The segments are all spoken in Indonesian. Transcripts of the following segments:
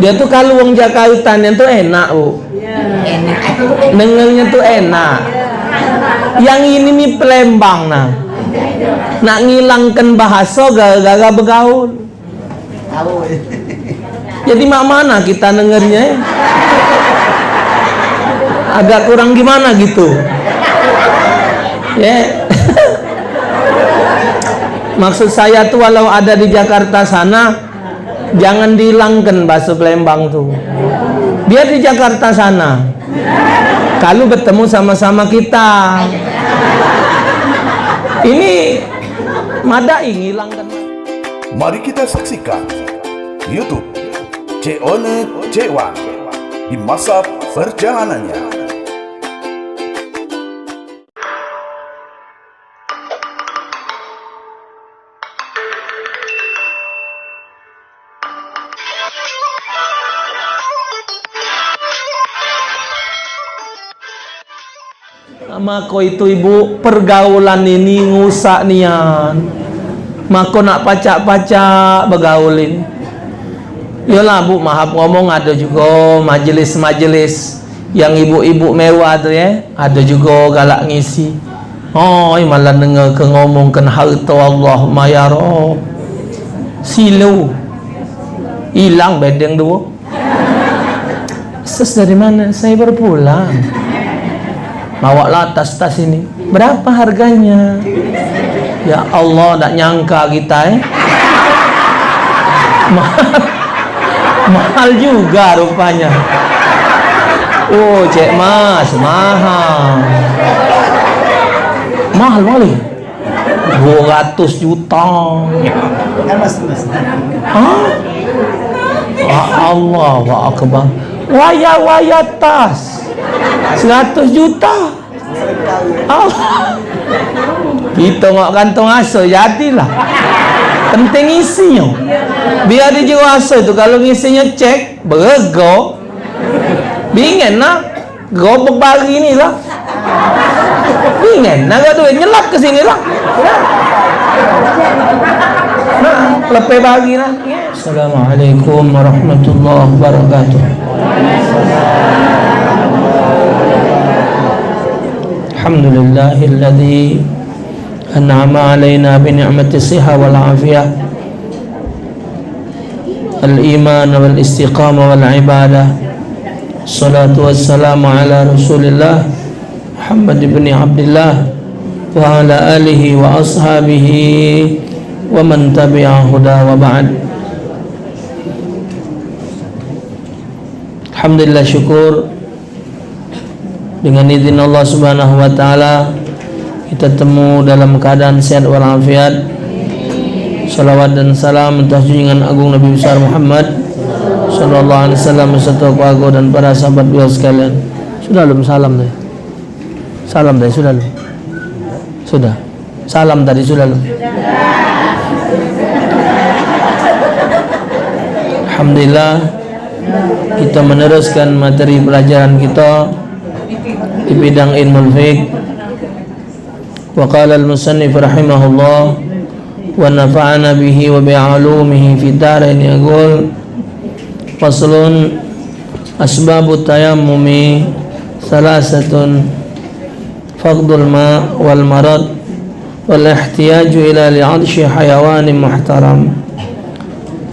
Dia tuh kalau wong Jakautannya tuh enak, dengernya tuh enak. Yang ini mi Palembang nah, nak ngilangkan bahasa gara-gara bergaul. Jadi mak mana kita dengernya? Agak kurang gimana gitu. Ya. Maksud saya tuh walau ada di Jakarta sana, jangan dihilangkan bahasa Palembang tuh. Dia di Jakarta sana. Kalau bertemu sama-sama kita. Ini madai ngilangkan. Mari kita saksikan YouTube Ceone Cewan di masa perjalanannya. Mako itu ibu, pergaulan ini ngusak nian. Mako nak pacak-pacak bergaulin. Yalah bu, maaf ngomong, ada juga majelis-majelis yang ibu-ibu mewah tuh ya, ada juga galak ngisi. Oh, malah dengar ke ngomong kan harta Allah ya Rob. Silau hilang bedeng dua. Ses dari mana? Saya baru pulang. Bawalah tas-tas ini. Berapa harganya? Ya Allah, tak nyangka kita mahal juga rupanya. Oh, cek mas, mahal. Mahal kali. 200 juta. Hah? Allah, wa akbar. Waya tas 100 juta. Kita ngok kantong aso jadilah. Penting isinya. Biar dia jiwa aso itu kalau ngisinya cek berego. Bingen nak gobek bagi ni lah. Bingen nak duit nyelap ke sini lah. Nah, lepas bagi lah. Assalamualaikum warahmatullahi wabarakatuh. Alhamdulillahilladzi an'ama alaina bi ni'mati siha wal afiyah al iman wal istiqamah wal ibadah. Salatu wassalamu ala Rasulillah Muhammad ibn Abdullah wa ala alihi wa ashabihi wa man tabi'a huda wa ba'd. Alhamdulillah, syukur dengan izin Allah Subhanahu wa taala kita temu dalam keadaan sehat walafiat. Salawat dan salam atas junjungan agung Nabi besar Muhammad sallallahu alaihi wasallam beserta keluarga dan para sahabat beliau sekalian. Sudah belum salam tadi? Salam tadi sudah belum? Sudah. Salam tadi sudah belum? Alhamdulillah, kita meneruskan materi pelajaran kita di bidang ilmu fiqh. Wa qala al-musannif rahimahullah wa nafa'ana bihi wa bi'ulumihi fi darain, yaqul faslun asbabut tayammumi salasatun faqdul ma wal marad wal ihtiyaju ila li'adshi hayawanin muhtaram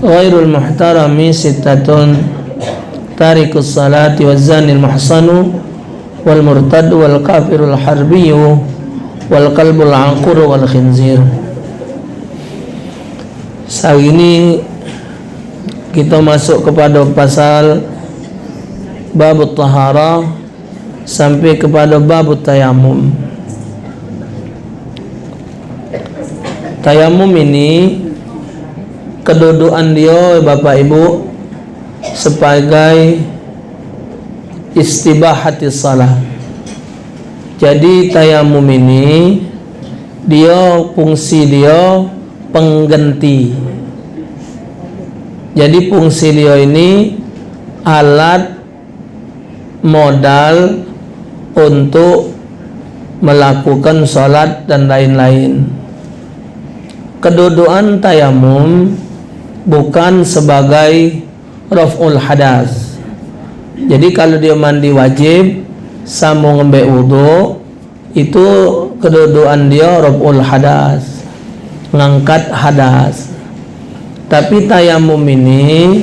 ghairul muhtarami sittatun tarikus salati waz zanil muhsanu wal murtad wal kafirul harbiyu wal qalbul anqur wal khinzir. Saat ini kita masuk kepada pasal babut taharah sampai kepada babut tayamum. Tayamum ini kedudukan dia Bapak Ibu sebagai istibahatis salah. Jadi tayamum ini dia fungsi dia pengganti. Jadi fungsi dia ini alat modal untuk melakukan salat dan lain-lain. Kedudukan tayamum bukan sebagai raf'ul hadas. Jadi kalau dia mandi wajib sambung ngambil wudu, itu kedudukan dia raf'ul hadas, ngangkat hadas. Tapi tayamum ini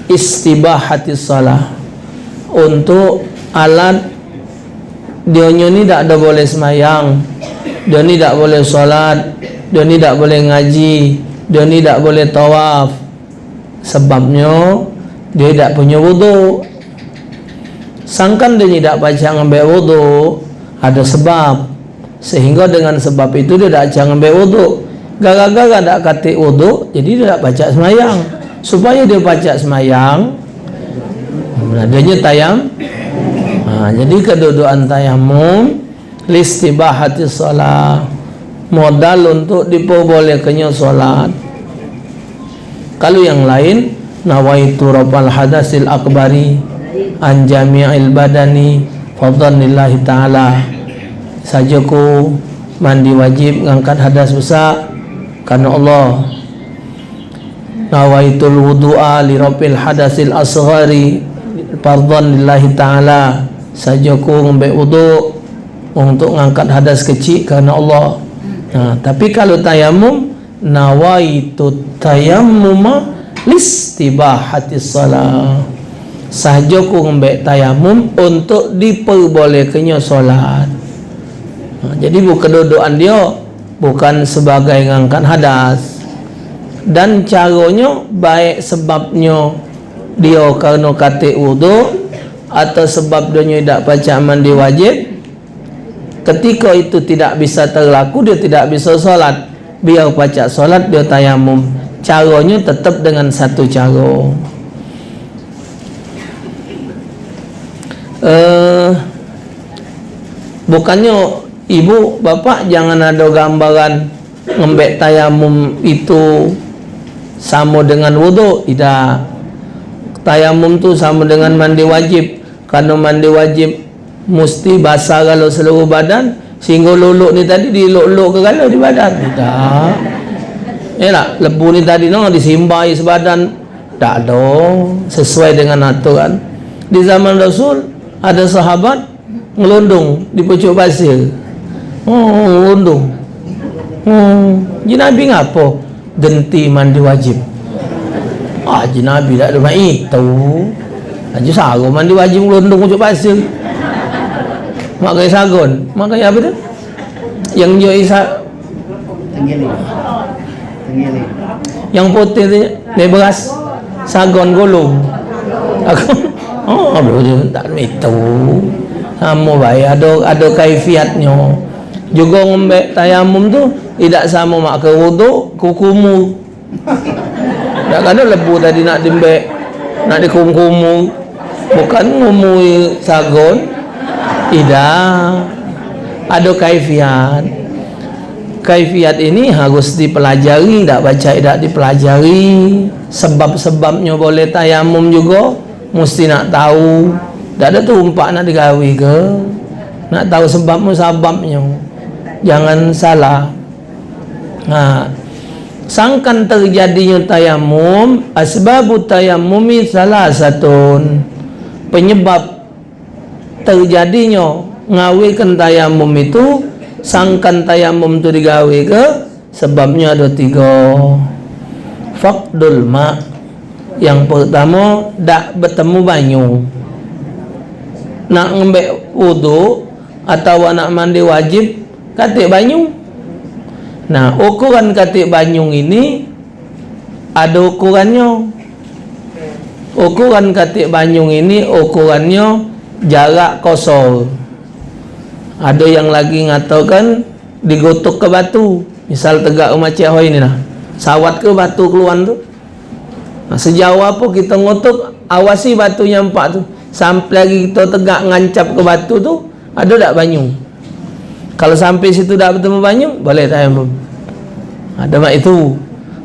istibahatis shalah, untuk alat dia ni tak ada boleh semayang, dia ni tak boleh solat, dia ni tak boleh ngaji, dia ni tak boleh tawaf. Sebabnya dia tak punya wudu. Sangkan dia ni tak baca ngambil wudu, ada sebab, sehingga dengan sebab itu dia tak baca ngambil wudu. Gara-gara tak katik wudu, jadi dia tak baca semayang. Supaya dia baca semayang, adanya tayam. Jadi kedudukan tayamum listibahati shalah, modal untuk diperbolehkannya solat. Kalau yang lain, nawaitu raf'al hadasil akbari an jami'il badani fadhlillahi ta'ala, sajaku mandi wajib ngangkat hadas besar karena Allah. Nawaitul wudu'a li raf'il hadasil asghari fadhlillahi ta'ala, sajaku ngambil wudu untuk ngangkat hadas kecil karena Allah. Tapi kalau tayamum, nawaitu tayammuma listibahatis shalah, sahajaku ngambil tayamum untuk diperbolehkannya solat. Jadi kedudukan dia bukan sebagai ngangkat hadas, dan caranya baik sebabnya dia kerana katik wudu atau sebab dia tidak baca mandi wajib. Ketika itu tidak bisa terlaku, dia tidak bisa solat, biar baca solat dia tayamum. Caranya tetap dengan satu cara. Bukannya ibu bapak jangan ada gambaran ngembek tayamum itu sama dengan wudu. Tidak. Tayamum tu sama dengan mandi wajib. Karena mandi wajib mesti basah kalau seluruh badan, sehingga luluk ni tadi diluk-luk ke kalau di badan. Tidak. Tak, lebu ni tadi disimbai sebadan. Tak ada, sesuai dengan aturan. Di zaman Rasul ada sahabat ngelundung di pucuk pasir. Ngelundung. Nabi ngapa? Genti mandi wajib. Nabi tak ada main itu. Haji sarung mandi wajib ngelundung pucuk pasir. Mak gaya sagon. Mak gaya apa tu? Yang dia isa Tenggeli. Yang putih tu dia beras sagon gulung. Aku tak itu. Sama baik, ada kaifiatnya. Juga ngembek tayamum tu tidak sama mak ke wudu, kukumu. Tak ada lebu tadi nak dimbek, nak dikum-kumu. Bukan ngumui sagon. Tidak. Ada kaifiat. Kaifiat ini harus dipelajari, tak baca tidak dipelajari. Sebab-sebabnya boleh tayamum juga mesti nak tahu. Tak ada tumpak nak digawi ke. Nak tahu sebabnya. Jangan salah. Sangkan terjadinya tayamum, asbabut tayammumi salah satun. Penyebab terjadinya ngawikan tayamum itu, sangkan tayamum itu digawi ke, sebabnya ada 3. Faqdul ma'. Yang pertama, tak bertemu banyu. Nak ngambil wudu atau nak mandi wajib katik banyu. Nah, ukuran katik banyu ini ada ukurannya. Ukuran katik banyu ini ukurannya jarak kosor. Ada yang lagi ngatakan digotok ke batu. Misal tegak rumah Cik Hoi ni lah, sawat ke batu keluar tu. Sejauh apa kita ngotok, awasi batu yang empat tu. Sampai lagi kita tegak ngancap ke batu tu, ada tak banyu? Kalau sampai situ tak bertemu banyu, boleh tayamum. Ada mak itu.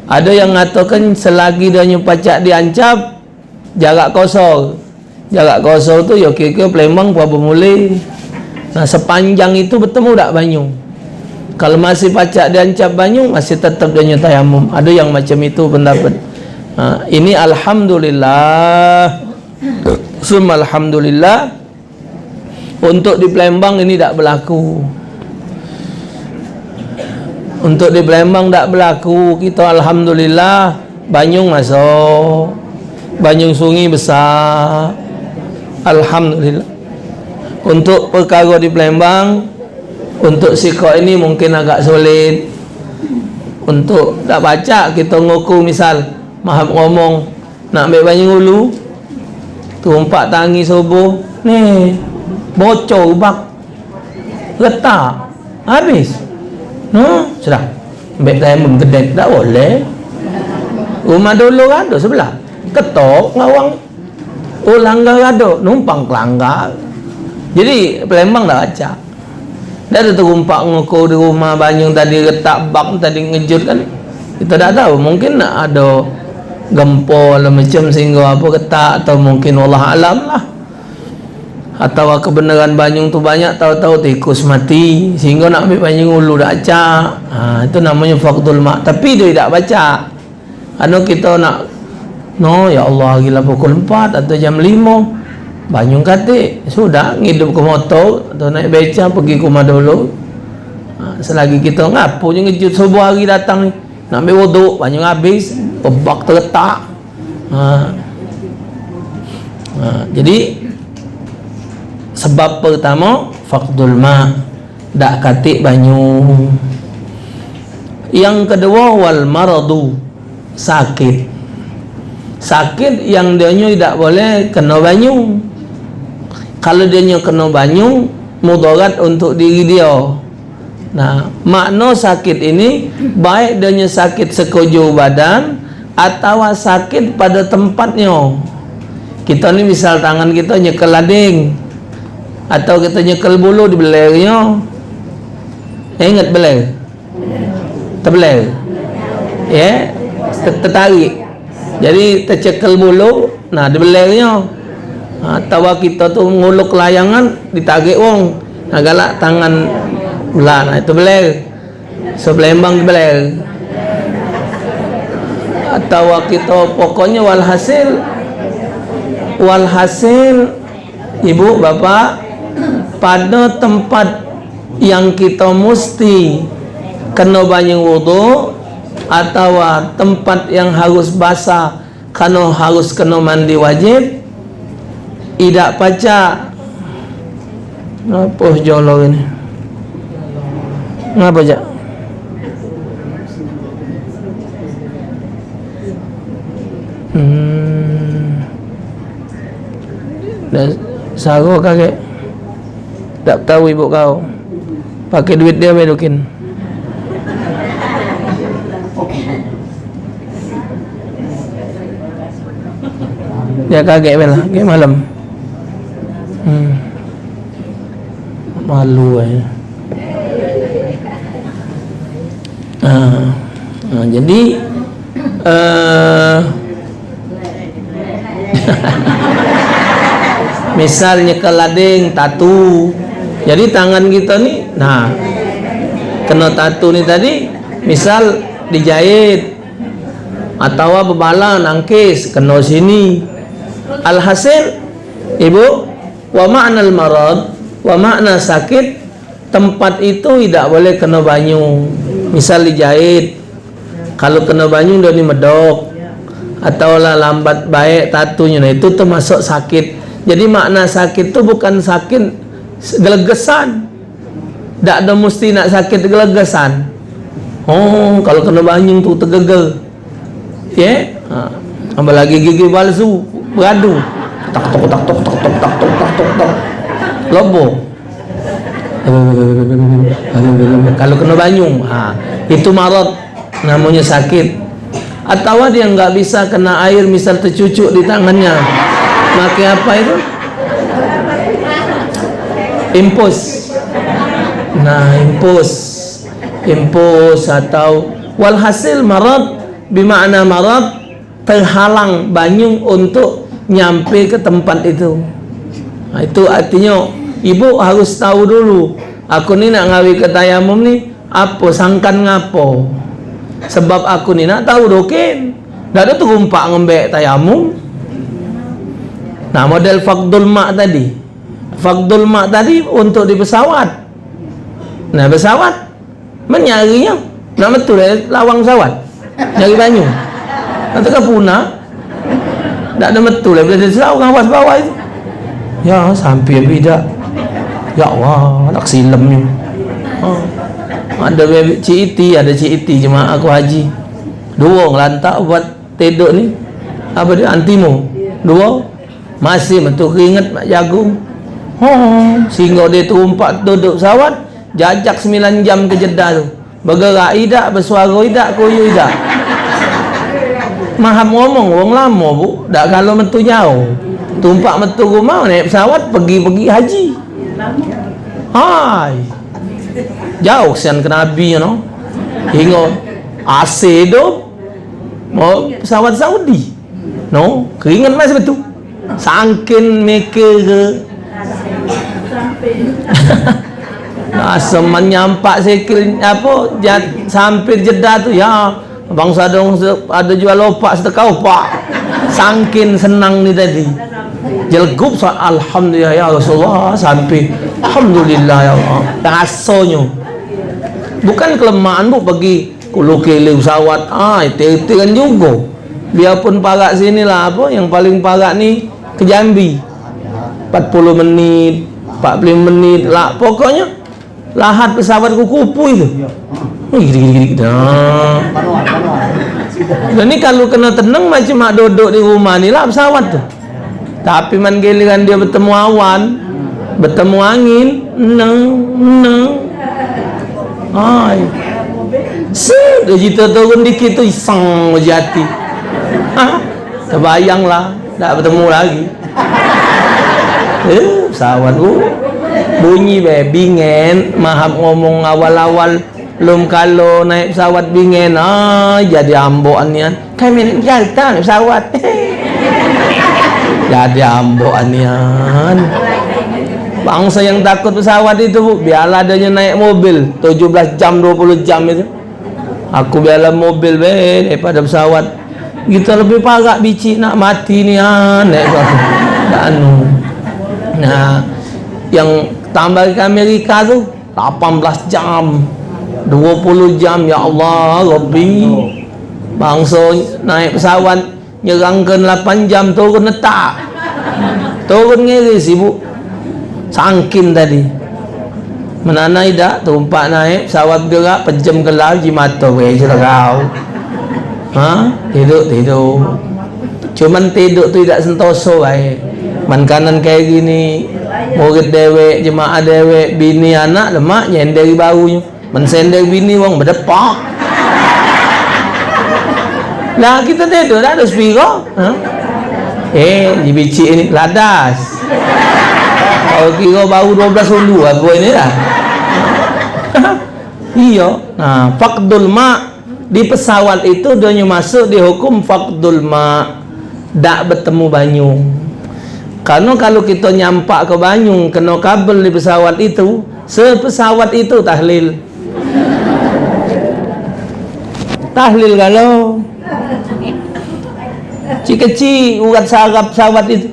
Ada yang mengatakan selagi dia pacak diancap, jarak kosor. Jarak kosor tu ya kira-kira Palembang berapa mulai. Nah, sepanjang itu bertemu tak banyu. Kalau masih pacak diancap banyu, masih tetap dia tayamum. Ada yang macam itu pendapat. Ini alhamdulillah, summa alhamdulillah, untuk di Palembang ini tak berlaku. Untuk di Palembang tak berlaku. Kita alhamdulillah Banyung masuk, Banyung Sungai besar, alhamdulillah. Untuk perkara di Palembang, untuk sikap ini mungkin agak sulit. Untuk tak baca kita ngukur, misal mahap ngomong nak ambil Banyung Ulu, tumpak tangi subuh ni bocor bak letak habis, sudah ambil diamond gede tak boleh. Rumah dulu ada sebelah ketok ngawang, langgar ada numpang kelanggar. Jadi Palembang tak baca. Dah ada terumpak ngukur di rumah Banyung tadi, letak bak tadi ngejut kan, kita tak tahu, mungkin nak ada gempol macam sehingga apa ketak, atau mungkin Allah alam lah, atau kebenaran Banyung tu banyak, tahu-tahu tikus mati sehingga nak ambil Banyung Ulu tak baca. Itu namanya faqdul mak. Tapi dia tak baca. Kita nak ya Allah gila pukul 4 atau jam 5 Banyung katik, sudah ngidup ke motor atau naik beca pergi ke rumah dulu. Selagi kita ngapu je ngejut subuh hari datang ni, nak ambil wuduk, Banyung habis, bebak terletak. Jadi sebab pertama faqdul ma, dak katik Banyung. Yang kedua wal maradu, sakit. Sakit yang dia tidak boleh kena Banyung. Kalau dia kena Banyung, mudarat untuk diri dia. Nah, makna sakit ini baik dia sakit sekujur badan atau sakit pada tempatnya. Kita ni misal tangan kita nyekel lading, atau kita nyekel bulu di belernya. Ingat beler? Terbeler. Ya, tertarik. Jadi tercekel bulu, nah di belernya. Atau kita tu nguluk layangan ditarik wong, galak tangan belah, nah itu beler. So Palembang beler. Atau kita pokoknya walhasil ibu bapak, pada tempat yang kita mesti kena banyak wudu, atau tempat yang harus basah karena harus kena mandi wajib, tidak baca. Apa jolok ini? Ngapa aja? Dan sago kakek tak tahu ibu kau pakai duit dia bedokin. Dia kaget belah, kayak malam. Malu jadi misalnya ke lading tatu, jadi tangan kita nih, nah kena tatu nih tadi, misal dijahit atau bebala nangkis kena sini. Alhasil ibu, wa ma'nal marad, wa makna sakit, tempat itu tidak boleh kena Banyung. Misal dijahit, kalau kena Banyung dia ni medok, atau lah lambat baik tatunya, nah itu termasuk sakit. Jadi makna sakit itu bukan sakit gelegesan, tak ada mesti nak sakit gelegesan. Kalau kena Banyung tu tergeger, apalagi gigi palsu beradu, tak lobo. Kalau kena Banyung, itu marad, namanya sakit. Atau dia nggak bisa kena air, misal tercucuk di tangannya, pakai apa itu? Impus. Nah, impus atau walhasil marad, bermakna marad terhalang Banyung untuk nyampe ke tempat itu. Itu artinya ibu harus tahu dulu, aku ni nak ngawi ke tayamum ni apa, sangkan ngapo, sebab aku ni nak tahu dokin Dah ada terumpak ngembek tayamum. Nah, model faqdul ma' tadi. Faqdul ma' tadi untuk di pesawat. Nah, pesawat menyarinya. Nak betul lawang pesawat. Nyari banyu. Nanti kan punah. Tak ada betul bila dia orang awas bawah itu. Ya, sampai tidak. Ya Allah, nak silamnya. Ada CIT, ada CIT jemaah aku haji. Dua ngelantak buat teduk ni. Apa dia? Antimo. Dua. Masih betul keringat mak jagung. Sehingga dia terumpak duduk pesawat. Jajak 9 jam ke Jeddah tu. Bergerak tidak, bersuara tidak, koyo tidak. Maham ngomong orang lama bu. Tak kalau metu jauh. Tumpak metu rumah naik pesawat pergi haji. Hai. Jauh sian ke Nabi you know. Hingga AC tu mau pesawat Saudi. No, keringat masih betul. Sangkin mereka ke asa menyampak sekil apa sampai Jeddah tu ya bangsa ada jual lopak setekau pak sangkin senang ni tadi jelgup alhamdulillah ya Rasulullah sampai alhamdulillah ya Allah rasanya bukan kelemahan bu bagi kulu kele pesawat itu kan juga biarpun parak sini lah apa yang paling parak ni ke Jambi 40 menit 45 menit lah pokoknya lahat pesawat kupu itu gini-gini dan ini kalau kena tenang macam mak duduk di rumah ni lah pesawat tu tapi man giliran dia bertemu awan bertemu angin dia jita turun dikit tu isang jati terbayanglah tak bertemu lagi pesawat bunyi bingen maham ngomong awal-awal belum kalau naik pesawat bingen jadi amboannya kami naik Jakarta naik pesawat jadi amboannya bangsa yang takut pesawat itu bu biarlah adanya naik mobil 17 jam 20 jam itu aku biarlah mobil daripada pesawat kita lebih parah bici nak mati ni naik nah yang tambah ke Amerika tu 18 jam 20 jam ya Allah Rabbi bangsa naik pesawat nyerangkan 8 jam turun letak turun ngeri sibuk sangkin tadi menanai dah tumpak naik pesawat gerak pejam ke laut jimata kau tidur cuman tidur tu tidak sentoso man kanan kayak gini murid dewek jemaah dewek bini anak lemak nyender barunya mensender bini wong berdepak lah kita tidur dah ada spiro dibici ini ladas kalau kira baru 12 ulu aku ini dah iya nah faqdul ma di pesawat itu dia masuk di hukum faqdul ma tak bertemu banyu karena kalau kita nyampak ke banyu kena kabel di pesawat itu sepesawat itu tahlil kalau kecil urat sarap pesawat itu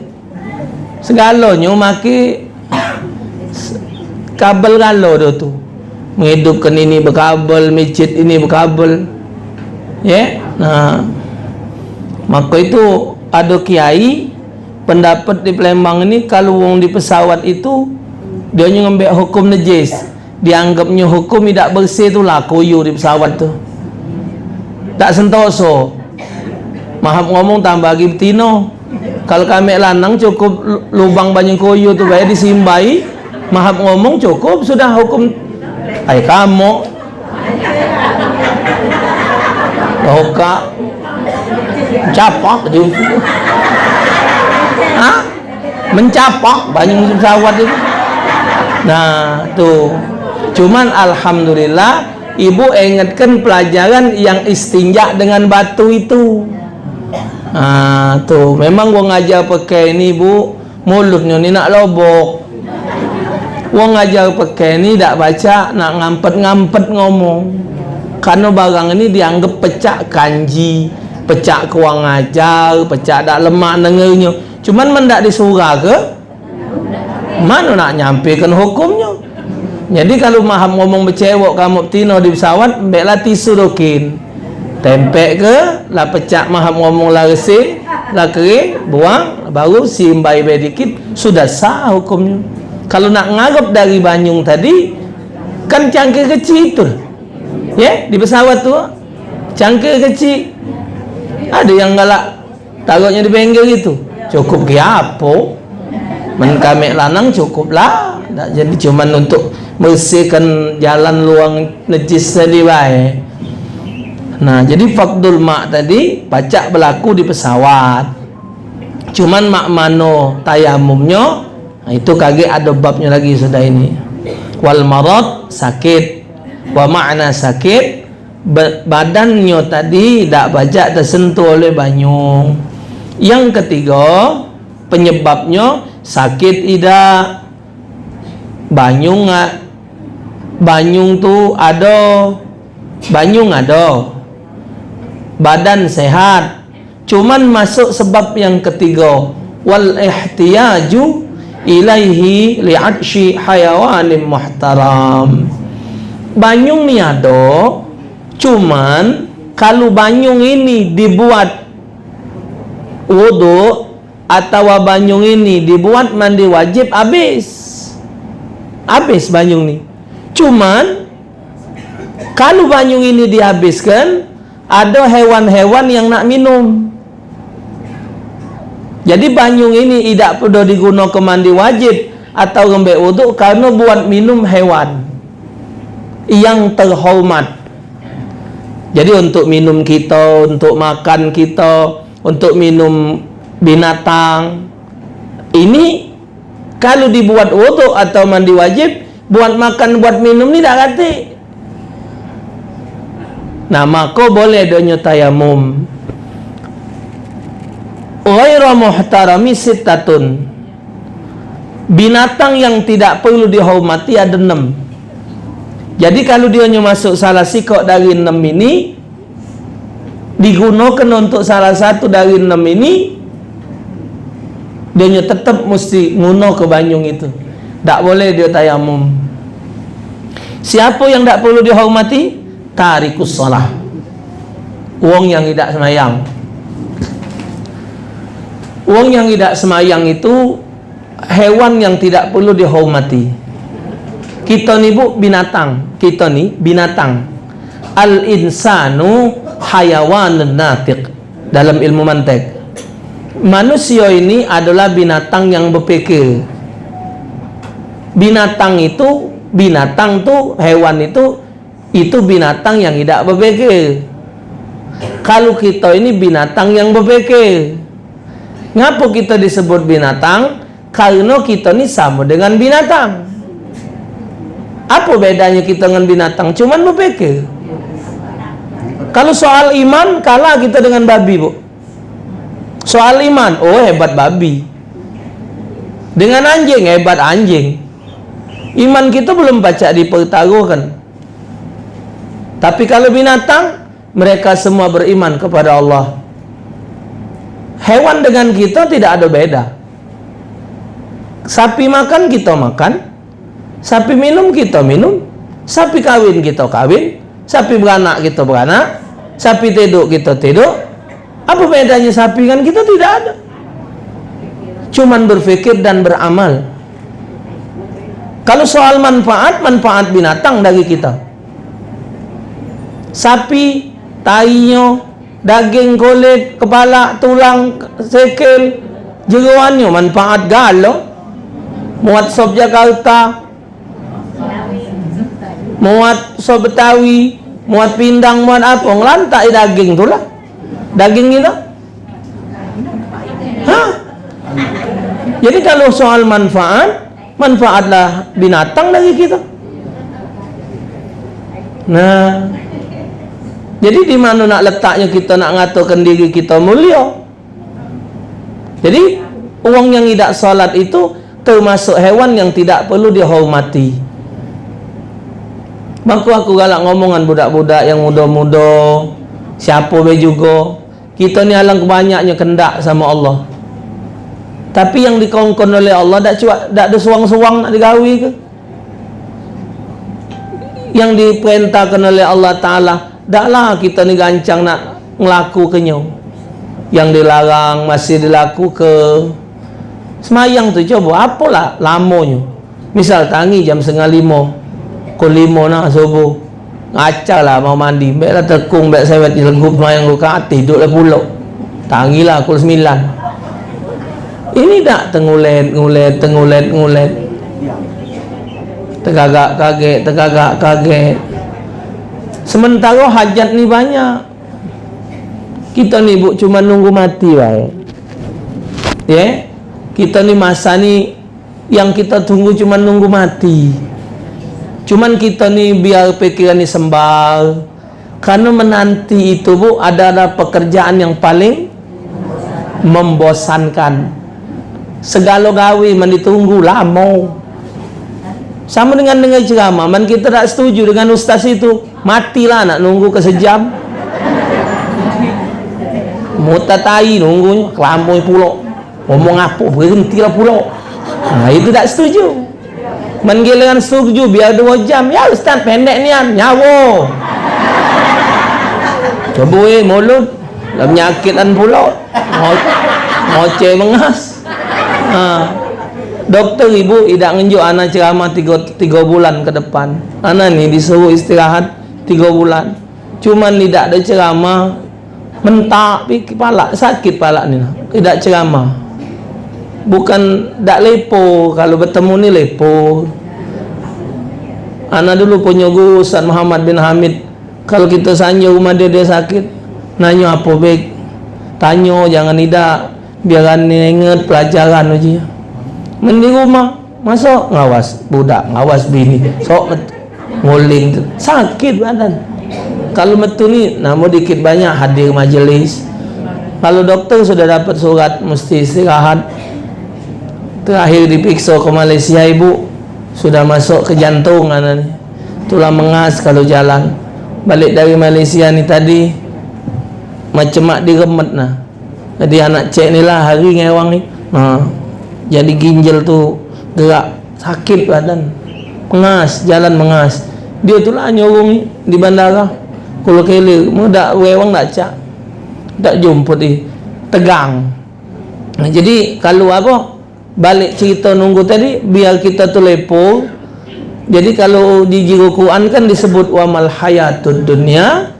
segalanya maki kabel kalau dia tu menghidupkan ini berkabel masjid ini berkabel nah maka itu ada kiai pendapat di Palembang ini kalau wong di pesawat itu dia ngambil hukum najis dianggapnya hukum tidak bersih tu lah koyo di pesawat tu tak sentoso maham ngomong tambah lagi betino kalau kami lanang cukup lubang banyak koyo tu bayar disimbai maham ngomong cukup sudah hukum kamu hoka capak dia mencapak banyak pesawat itu nah tuh cuman alhamdulillah ibu ingatkan pelajaran yang istinja dengan batu itu tuh memang gua ngajar pakai ini bu mulutnya ni nak lobok gua ngajar pakai ini tak baca nak ngampet ngomong karena barang ini dianggap pecah kanji pecak kuang ajar, pecak dak lemak dengernya. Cuman mendak disurah ke mana nak nyampaikan hukumnya. Jadi kalau maham ngomong bercewok kamu tino di pesawat, mbeklah tisu dokin. Tempek ke, lah pecak maham ngomong lah resik, lah kering, buang, baru simbai dikit, sudah sah hukumnya. Kalau nak ngarep dari Banyung tadi, kan cangkir kecil itu. Ya, di pesawat tu cangkir kecil. Ada yang galak taruhnya di pinggir itu. Cukup ke apa? Men kami lanang cukuplah. Tak jadi cuman untuk bersihkan jalan luang najis tadi baik. Nah, jadi faqdul mak tadi pacak berlaku di pesawat. Cuman mak mano tayamumnya, nah itu kage ada babnya lagi sudah ini. Wal marad sakit. Wa ma'na sakit, badannya tadi tak pacak tersentuh oleh Banyung. Yang ketiga, penyebabnya sakit tidak. Banyung tu ada, Banyung ada, badan sehat, cuman masuk sebab yang ketiga, wal ihtiyaju ilaihi li'adshi hayawanin muhtaram. Banyung ni ada, cuman kalau Banyung ini dibuat wudu atau Banyung ini dibuat mandi wajib, habis Banyung ni. Cuman kalau Banyung ini dihabiskan, ada hewan-hewan yang nak minum. Jadi Banyung ini tidak perlu digunakan mandi wajib atau ngembek wudu karena buat minum hewan yang terhormat. Jadi untuk minum kita, untuk makan kita, untuk minum binatang ini, kalau dibuat wudu atau mandi wajib, buat makan, buat minum ni tak kata. Nah, maka boleh donya tayamum. Ghairu muhtarami sittatun. Binatang yang tidak perlu dihormati ada 6. Jadi kalau dia masuk salah sikok dari 6 ini, digunakan untuk salah satu dari 6 ini, dia tetap mesti guna ke Banyung itu. Tak boleh dia tayamum. Siapa yang tak perlu dihormati? Tarikus salah, wong yang tidak semayang. Wong yang tidak semayang itu hewan yang tidak perlu dihormati. Kita ni bu binatang, kita ni binatang. Al insanu hayawanun natiq dalam ilmu mantek. Manusia ini adalah binatang yang berpikir. Binatang tu hewan itu binatang yang tidak berpikir. Kalau kita ini binatang yang berpikir. Ngapa kita disebut binatang? Karena kita ini sama dengan binatang. Apa bedanya kita dengan binatang? Cuman berpikir. Kalau soal iman, kalah kita dengan babi, bu. Soal iman, oh hebat babi. Dengan anjing, hebat anjing. Iman kita belum baca dipertaruhkan. Tapi kalau binatang, mereka semua beriman kepada Allah. Hewan dengan kita tidak ada beda. Sapi makan, kita makan. Sapi minum, kita minum. Sapi kawin, kita kawin. Sapi beranak, kita beranak. Sapi tidur, kita tidur. Apa bedanya sapi kan kita? Tidak ada. Cuman berfikir dan beramal. Kalau soal manfaat binatang dari kita. Sapi, tainya, daging, kulit, kepala, tulang, sikil, jeruannya manfaat galo. Muat sop Jakarta, muat sop Betawi, muat pindang, muat apa, ngelantai daging tu lah. Daging kita. Jadi kalau soal manfaatlah binatang dari kita. Nah, jadi di mana nak letaknya kita nak ngatakan diri kita mulia? Jadi orang yang tidak salat itu termasuk hewan yang tidak perlu dihormati. Maka aku galak ngomongan budak-budak yang muda-muda, siapa be juga, Kita ni alang banyaknya kendak sama Allah. Tapi yang dikongkon oleh Allah tak ada suang-suang nak digawi ke? Yang diperintahkan oleh Allah Ta'ala, taklah kita ni gancang nak ngelaku kenyo. Yang dilarang masih dilaku ke. Semayang tu coba apalah lamonyo. Misal tangi jam 4:30, pukul 5 nak subuh, ngaca lah mau mandi, baiklah tekung, baik sewet dilegup semayang luka, tidur lah pulak, tangilah pukul 9. Ini tak tengulet tegagak kaget. Sementara hajat ni banyak. Kita ni bu cuma nunggu mati wae. Ya, kita ni masa ni yang kita tunggu cuma nunggu mati. Cuman kita ni biar pikiran ni sembal. Karena menanti itu bu adalah pekerjaan yang paling membosankan. Segala gawe man ditunggu lama. Sama dengan ceramah, man kita tak setuju dengan ustaz itu, matilah nak nunggu ke sejam. Mutatai nunggunya kelamoy pula. Ngomong apa berhentilah pula. Nah, itu tak setuju. Man giliran setuju biar 2 jam. Ya ustaz pendek nian nyawa. Coba mulut dah penyakitan pula. Ngoceh mengas. Doktor ibu tidak ngenjuk anak ceramah 3 bulan ke depan. Anak ni disuruh istirahat 3 bulan. Cuman tidak ada ceramah, mentak kepala sakit pala ni. Tidak ceramah. Bukan tak lepo, kalau bertemu ni lepo. Anak dulu punya guru Ustaz Muhammad bin Hamid, kalau kita sanya rumah dia sakit, nanya apa baik, tanya jangan tidak, biar ni ingat pelajaran aja. Mending rumah masuk ngawas budak, ngawas bini, sok nguling sakit badan. Kalau betul ni namun dikit banyak hadir majelis. Kalau dokter sudah dapat surat mesti istirahat. Terakhir diperiksa ke Malaysia ibu sudah masuk ke jantung anak ni, tulang mengas kalau jalan. Balik dari Malaysia ni tadi macam mak diremet nah. Jadi anak cek ni lah hari ngewang ni. Jadi ginjal tu gerak sakit badan, mengas, jalan mengas. Dia tu lah nyorong di bandara. Kalau kele muda wewang tak cak, tak jumpa di tegang. Nah, jadi kalau apa balik cerita nunggu tadi biar kita tu lepo. Jadi kalau di jiro Quran kan disebut wa mal hayatud dunya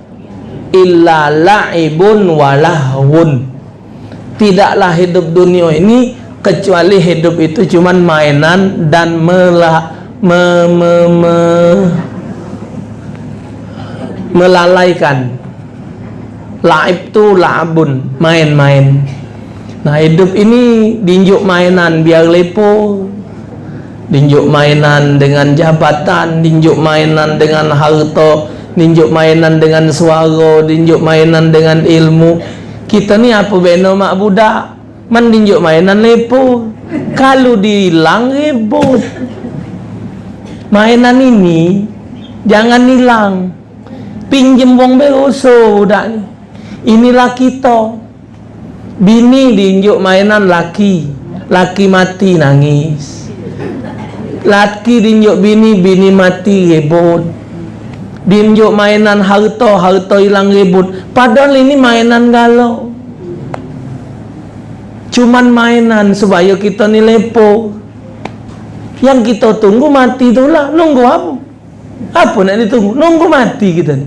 illa la'ibun walahun. Tidaklah hidup dunia ini kecuali hidup itu cuman mainan dan melalaikan. Laib tu la'abun, main-main. Nah, hidup ini dinjuk mainan biar lepo. Dinjuk mainan dengan jabatan, dinjuk mainan dengan harta, dinjuk mainan dengan suara, dinjuk mainan dengan ilmu. Kita ni apa beno mak budak, man dinjuk mainan lepo. Kalau dihilang ribut. Mainan ini jangan hilang. Pinjem wong beroso budak ni. Inilah kita. Bini diinjuk mainan laki, laki mati nangis. Laki diinjuk bini, bini mati ribut. Diinjuk mainan harta, harta hilang ribut. Padahal ini mainan galau. Cuman mainan supaya kita ni lepo. Yang kita tunggu mati itulah. Nunggu apa? Apa nak ditunggu? Nunggu mati kita ni.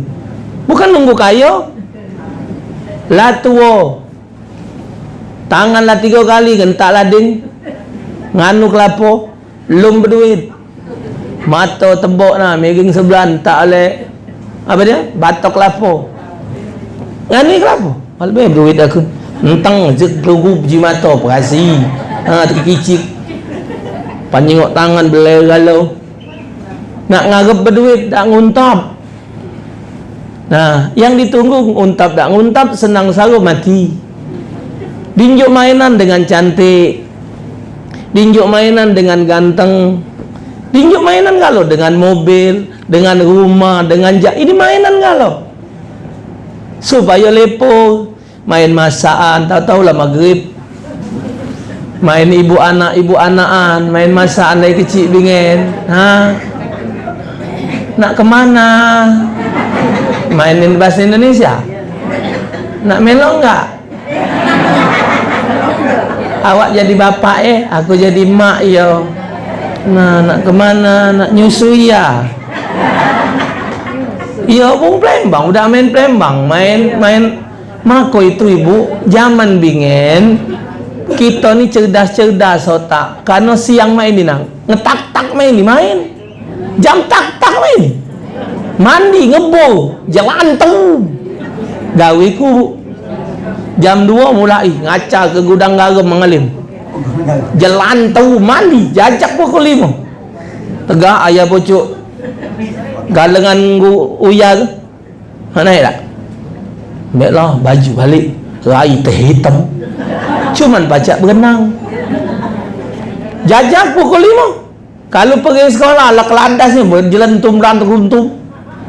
Bukan nunggu kaya. Lah tua. Tanganlah 3 kali gentak lading. Nganu kelapo. Lum berduit. Mata tebok nah, miring sebelah tak oleh apa dia? Batok kelapo. Ngani kelapo. Lebih berduit aku. Entang je kelugup ji mata perasi. Terkicik. Panjengok tangan belai galau. Nak ngarep berduit tak nguntap. Nah, yang ditunggu nguntap tak nguntap, senang saru mati. Dinjuk mainan dengan cantik, dinjuk mainan dengan ganteng, dinjuk mainan galau dengan mobil, dengan rumah, dengan ini mainan galau. Supaya lepo. main masaan, tahu-tahu lah maghrib. Main ibu anakan, main masaan dari kecil bingen. Nak kemana? Mainin bahasa Indonesia? Nak melo enggak? Awak jadi bapak aku jadi mak yo. Nah, nak kemana? Nak nyusui ya? Iya, pun Palembang, udah main Palembang, main mako itu ibu, zaman bingen, kita ni cerdas-cerdas otak, karena siang main di nang, ngetak-tak main, jam tak-tak main, mandi ngebo, jalan tu, gawiku, jam 2 mulai ngaca ke gudang garam mengalim, jalan tu mandi, jajak pukul 5, tegak ayah pocok. Galengan uya tu mana tak? Baiklah baju balik rai teh hitam cuman pacak berenang jajak pukul 5 kalau pergi sekolah lah kelandasnya berjelentum runtum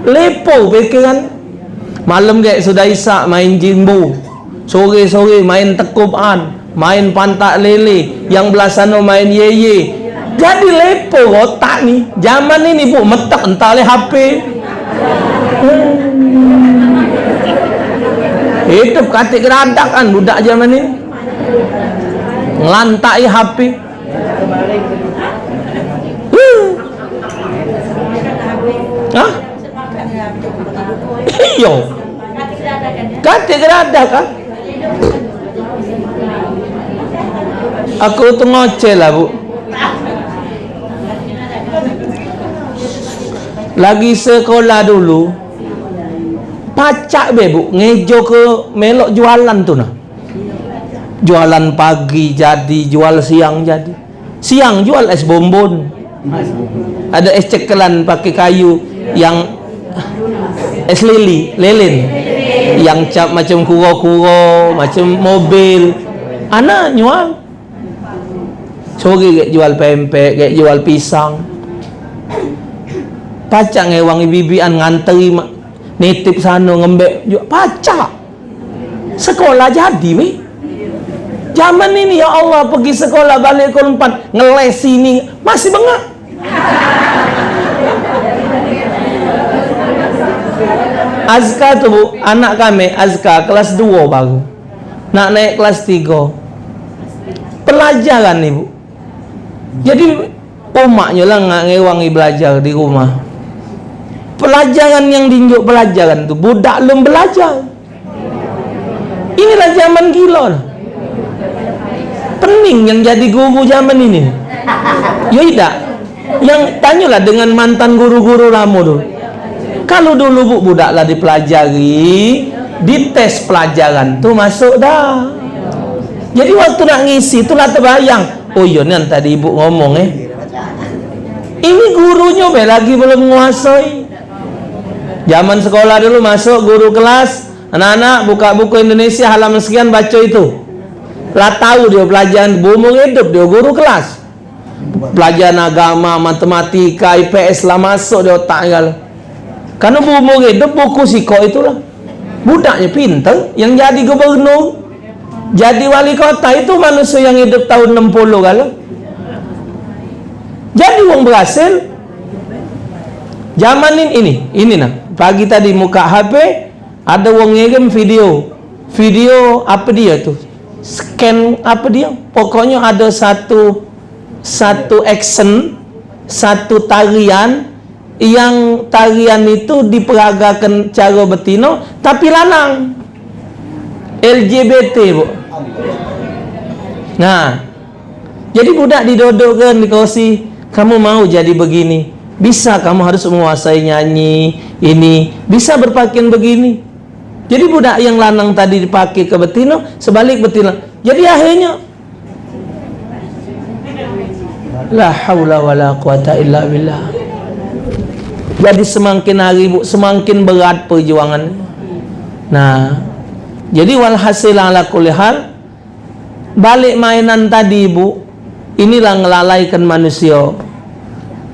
lepo pikiran malam kayak sudah isak main jimbo sore-sore main tekupan main pantak lele yang belah sana main yeye. Jadi lepo otak ni. Zaman ini bu metek entah le HP. Hidup katik geradak kan budak zaman ini. Ngelantai HP. Hah? Iyo. Katik geradak kan? Aku tu ngoceh lah bu. Lagi sekolah dulu pacak be bu ngejo ke melok jualan tu nah, jualan pagi jadi jual siang jadi siang jual es bonbon, ada es cekelan pakai kayu yang es lilin yang cap macam kuro-kuro macam mobil anak jual sore kayak jual pempek kayak jual pisang. Pacak ngewangi bibian nganteri nitip sana ngembek juga pacak sekolah jadi mi zaman ini ya Allah pergi sekolah balik ke 4 ngeles sini masih bengak Azka tu bu anak kami Azka kelas 2 baru nak naik kelas 3 pelajaran nih bu jadi umaknya lah ngewangi belajar di rumah. Pelajaran yang diunjuk pelajaran tu budak belum belajar. Inilah zaman gila. Pening yang jadi guru zaman ini. Ya tidak. Yang tanyalah dengan mantan guru-guru lama tu. Kalau dulu bu budak lah dipelajari, dites pelajaran tu masuk dah. Jadi waktu nak ngisi tu lah terbayang. Oh iya ni tadi ibu ngomong ini gurunya lagi belum menguasai. Zaman sekolah dulu masuk guru kelas, anak-anak buka buku Indonesia halaman sekian baca itu. Lah tahu dia pelajaran umur hidup dia guru kelas. Pelajaran agama, matematika, IPS lah masuk di otaknya. Karena umur hidup buku siko itulah. Budaknya pintar, yang jadi gubernur, jadi wali kota itu manusia yang hidup tahun 60 kalau. Jadi wong berhasil. Zaman ini nah. Pagi tadi muka HP ada wong ngirim video apa dia tuh scan apa dia pokoknya ada satu action satu tarian yang tarian itu diperagakan cara betina tapi lanang LGBT bu. Nah jadi budak didodokkan dikasih kamu mau jadi begini bisa kamu harus menguasai nyanyi ini bisa berpakaian begini jadi budak yang lanang tadi dipakai ke betina sebalik betina jadi akhirnya la haula wala quwata illa billah jadi semakin hari bu semakin berat perjuangan. Nah jadi walhasil ala kulli hal balik mainan tadi bu inilah ngelalaikan manusia.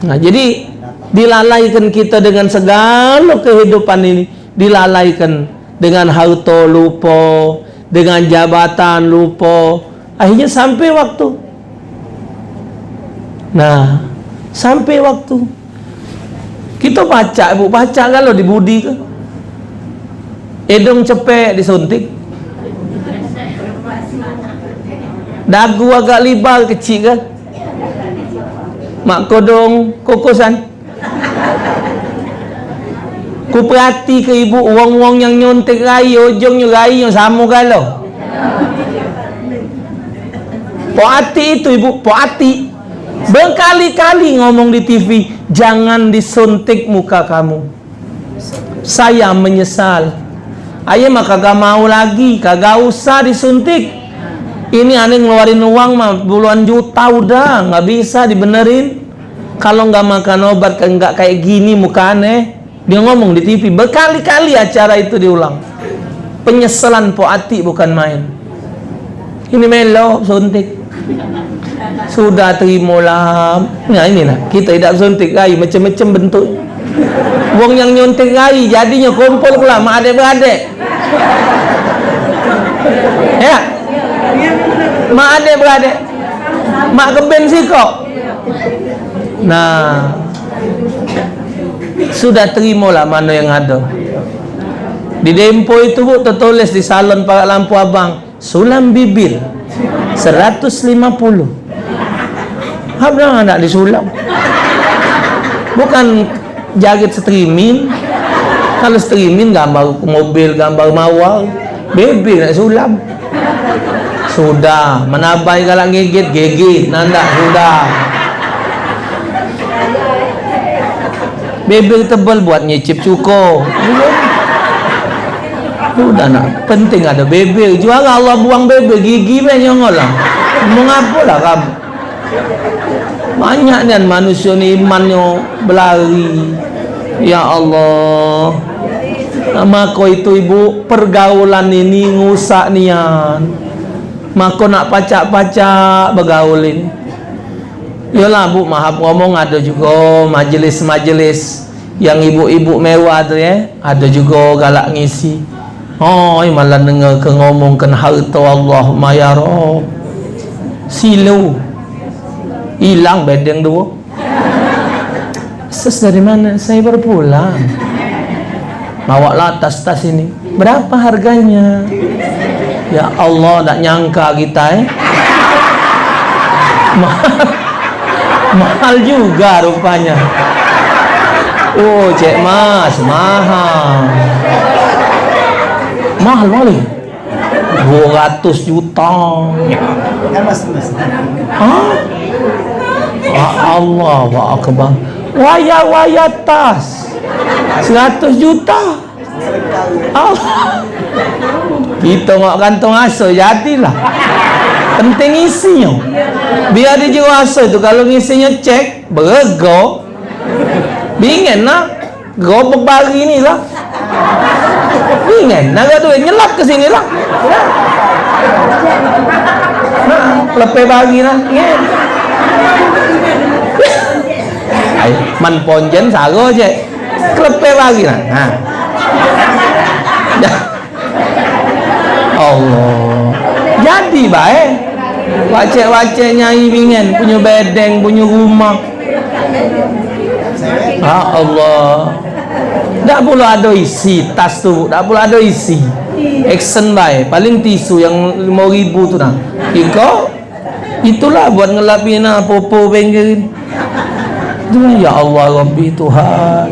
Nah jadi dilalaikan kita dengan segala kehidupan ini dilalaikan dengan harta lupa dengan jabatan lupa, akhirnya sampai waktu. Nah, sampai waktu kita baca, ibu baca kalau di budi ke hidung cepek disuntik, dagu agak libal kecil kan, mak kodong kokosan. Ku perhati ke ibu, wong-wong yang nyontek rai, ujungnya rai yang sama galau. Poati itu ibu, poati berkali-kali ngomong di TV, jangan disuntik muka kamu. Saya menyesal. Ayah mah kagak mau lagi, kagak usah disuntik. Ini aneh ngeluarin uang mah puluhan juta udah, nggak bisa dibenerin. Kalau nggak makan obat nggak kayak gini muka aneh. Dia ngomong di TV, berkali-kali acara itu diulang. Penyesalan poati bukan main. Ini melo suntik. Sudah terimalah. Nah ini lah, kita tidak suntik gai macam-macam bentuk. Wong yang nyuntik gai jadinya kumpul pula mak adik-beradik. Ya. Mak adik-beradik. Mak keben sikok. Nah, sudah terimalah mana yang ada. Di Dempo itu bu tertulis di salon pakai lampu abang, sulam bibir 150. Abang nak disulam. Bukan jagit streaming. Kalau streaming gambar mobil, gambar mawar, bibir nak sulam. Sudah, menabai kalau gigit, nanda sudah. Bebel tebal buat nyicip cuko. Udah nak, penting ada bebel. Jual Allah buang bebel, gigi banyak lah. Mengapa lah kamu? Banyak dan manusia ni imannya berlari. Ya Allah. Nama kau itu ibu, pergaulan ini ngusak nian. Maka nak pacak-pacak bergaulin. Yalah bu, maaf ngomong, ada juga majelis-majelis yang ibu-ibu mewah tu ya, ada juga galak ngisi. Oh, malah dengar ke ngomong kan harta Allahumma ya Rabb. Silu. Hilang bedeng dua. Ses dari mana? Saya baru pulang. Bawalah tas-tas ini. Berapa harganya? Ya Allah, tak nyangka kita mahal juga rupanya. Oh cek mas, mahal wali 200 juta. Allah wa akbar. Waya tas 100 juta. Kita ngak kantong asa jadilah. Penting isinya. Biar dia jual asa tu, kalau ngisinya cek berego. Bingen lah. Gobek bagi ni lah. Bingen. Naga tu nyelap ke sini lah. Lepas bagi lah. Ay, man ponjen sago je. Klepe bagi lah. Nah. Allah. Jadi baik. Wacek-wacek nyai bingen punya bedeng, punya rumah. Allah. Tak pula ada isi tas tu, tak pula ada isi. Action baik, paling tisu yang 5.000 tu nah. Iko itulah buat ngelapin popo bengkerin. Ya Allah Rabbi Tuhan.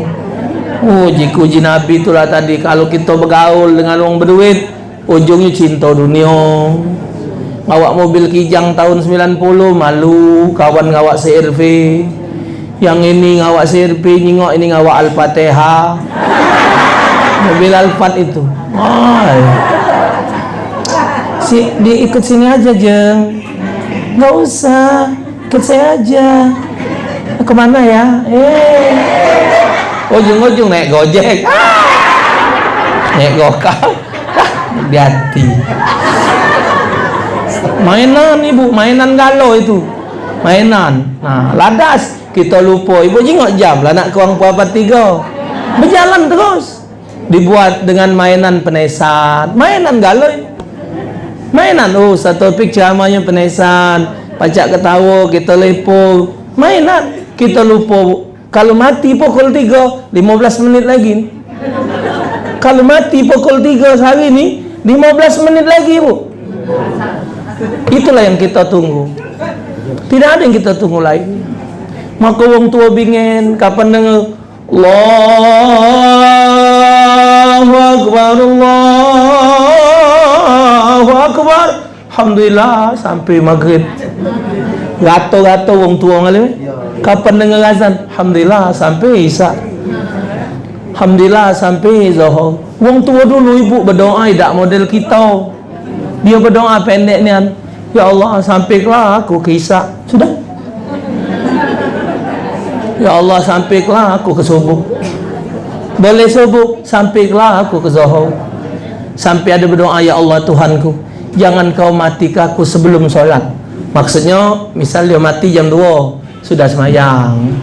Oh, uji Nabi itulah tadi, kalau kita bergaul dengan orang berduit, ujungnya cinta dunia. Ngawak mobil Kijang tahun 90 malu, kawan ngawak CRV. Yang ini ngawak CRV, nyingok ini ngawak Al-Fatihah. Mobil Alphard itu. Dia ikut sini aja, Jeng. Nggak usah, ikut saya aja. Kemana ya? Ujung-ujung naik Gojek. Naik Gokar. Hati-hati. Mainan ibu, mainan galau itu. Mainan. Nah, ladas. Kita lupa. Ibu jengok jam lah nak ke orang Puapa 3. Berjalan terus. Dibuat dengan mainan penesan. Mainan galau. Mainan. Oh, satu topik ceramahnya penesan, pacak ketawa, kita lepo. Mainan. Kita lupa. Kalau mati pukul 3, 15 menit lagi. Kalau mati pukul 3 hari ini, 15 menit lagi, Bu. Itulah yang kita tunggu. Tidak ada yang kita tunggu lagi. Maka wong tua bingen kapan dengar Allahu Akbar, Allahu Akbar, alhamdulillah sampai maghrib. Gato-gato wong tua ngalim. Kapan dengar azan? Alhamdulillah sampai isya. Alhamdulillah sampai zuhur. Wong tua dulu ibu berdoa tidak model kita. Dia berdoa pendek ni, ya Allah sampailah aku ke isya. Sudah. Ya Allah sampailah aku ke subuh. Boleh subuh, sampailah aku ke zuhur. Sampai ada berdoa, ya Allah Tuhanku, jangan kau matikan aku sebelum solat. Maksudnya misal dia mati jam 2 sudah semayang.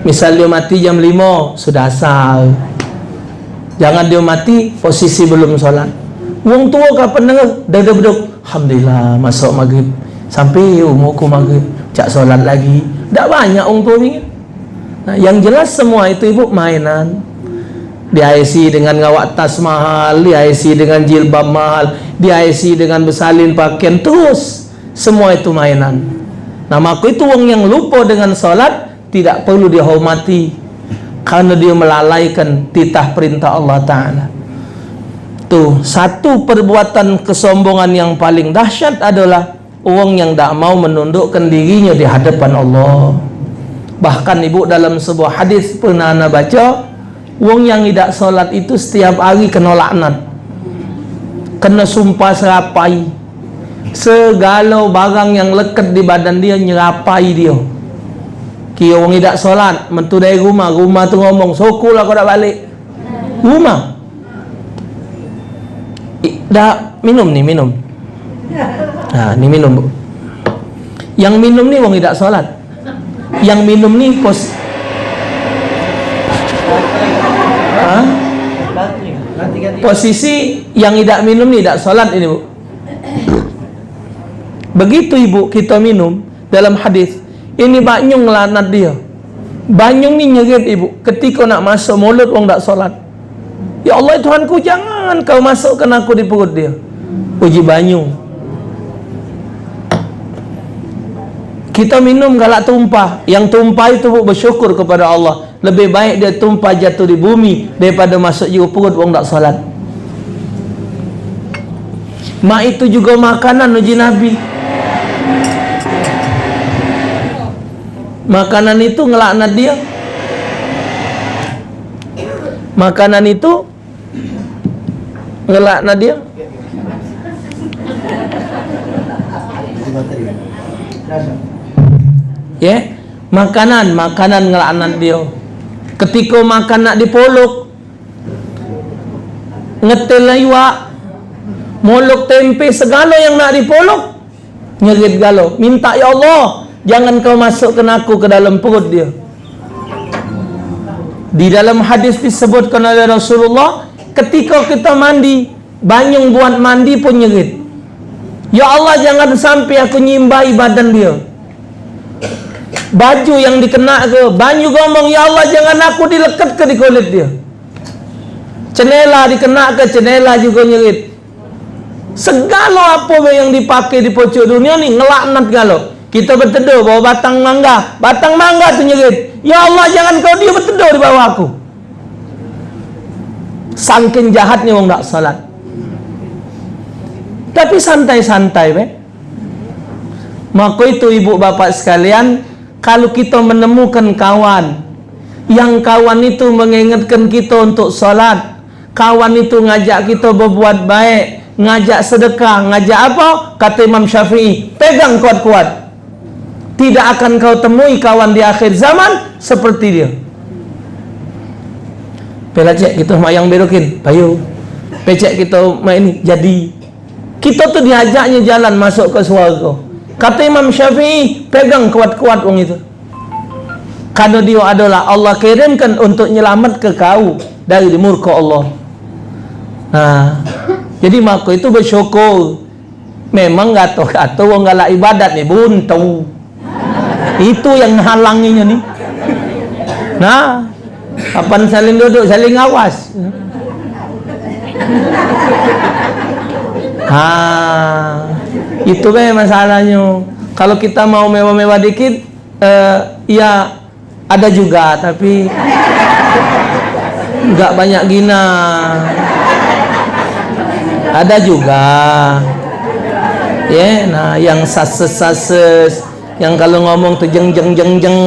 Misal dia mati jam 5 sudah asal. Jangan dia mati posisi belum solat. Wong tua kapan dengar dah beduk, alhamdulillah masuk maghrib sampai umurku maghrib cak solat lagi. Tak banyak wong tua ni. Nah, yang jelas semua itu ibu mainan. Dihiasi dengan ngawak tas mahal, dihiasi dengan jilbab mahal, dihiasi dengan bersalin pakaian, terus semua itu mainan. Nah, maka itu wong yang lupa dengan solat tidak perlu dihormati karena dia melalaikan titah perintah Allah Ta'ala. Tuh, satu perbuatan kesombongan yang paling dahsyat adalah orang yang tak mau menundukkan dirinya di hadapan Allah. Bahkan ibu dalam sebuah hadis pernah anda baca, orang yang tidak solat itu setiap hari kena laknat, kena sumpah serapai. Segala barang yang lekat di badan dia nyerapai dia. Kira orang tidak solat, mentu dari rumah tu ngomong, sokulah kau dah balik rumah. Dah minum ni, minum. Nah, ni minum, Bu. Yang minum ni orang tidak solat. Yang minum ni posisi yang tidak minum ni tidak solat ini, Bu. Begitu ibu kita minum dalam hadis ini, banyung laknat dia. Banyung ni nyerit ibu ketika nak masuk mulut orang tak solat. Ya Allah Tuhanku, jangan kau masukkan aku di perut dia. Uji banyung. Kita minum galak tumpah. Yang tumpah itu bu, bersyukur kepada Allah. Lebih baik dia tumpah jatuh di bumi daripada masuk juga perut orang tak solat. Mak itu juga makanan uji Nabi. Makanan itu ngelaknat dia. Makanan itu ngelaknat dia. Ya, makanan ngelaknat dia. Ketika makan nak dipolok, ngetel iwak, molok tempe, segala yang nak dipolok, nyerit galau, minta ya Allah, jangan kau masukkan aku ke dalam perut dia. Di dalam hadis disebutkan oleh Rasulullah, ketika kita mandi, banyung buat mandi pun nyerit, ya Allah jangan sampai aku nyimbai badan dia. Baju yang dikena ke, banyu ngomong, ya Allah jangan aku dilekat ke di kulit dia. Cenela dikena ke, cenela juga nyerit. Segala apa yang dipakai di pojok dunia ni ngelaknat galau. Kita berteduh bawa batang mangga tu nyerit, ya Allah jangan kau dia berteduh di bawah aku. Saking jahatnya orang tak salat. Tapi santai-santai Maka itu ibu bapak sekalian, kalau kita menemukan kawan yang kawan itu mengingatkan kita untuk salat, kawan itu ngajak kita berbuat baik, ngajak sedekah, ngajak apa? Kata Imam Syafi'i, pegang kuat-kuat. Tidak akan kau temui kawan di akhir zaman seperti dia. Pelacek kita mayang berokin, payu. Pecek kita main ini jadi. Kita tu diajaknya jalan masuk ke surga. Kata Imam Syafi'i, pegang kuat-kuat orang itu. Karena dia adalah Allah kirimkan untuk nyelamat ke kau dari murka Allah. Nah, Jadi mako itu bersyukur. Memang gato-gato wong galak ibadat nih buntu. Itu yang halanginya nih. Nah, kapan saling duduk, saling awas. Itu masalahnya. Kalau kita mau mewah-mewah dikit, ya ada juga, tapi nggak banyak gina. Ada juga, ya. Nah, yang sases, yang kalau ngomong tuh jeng,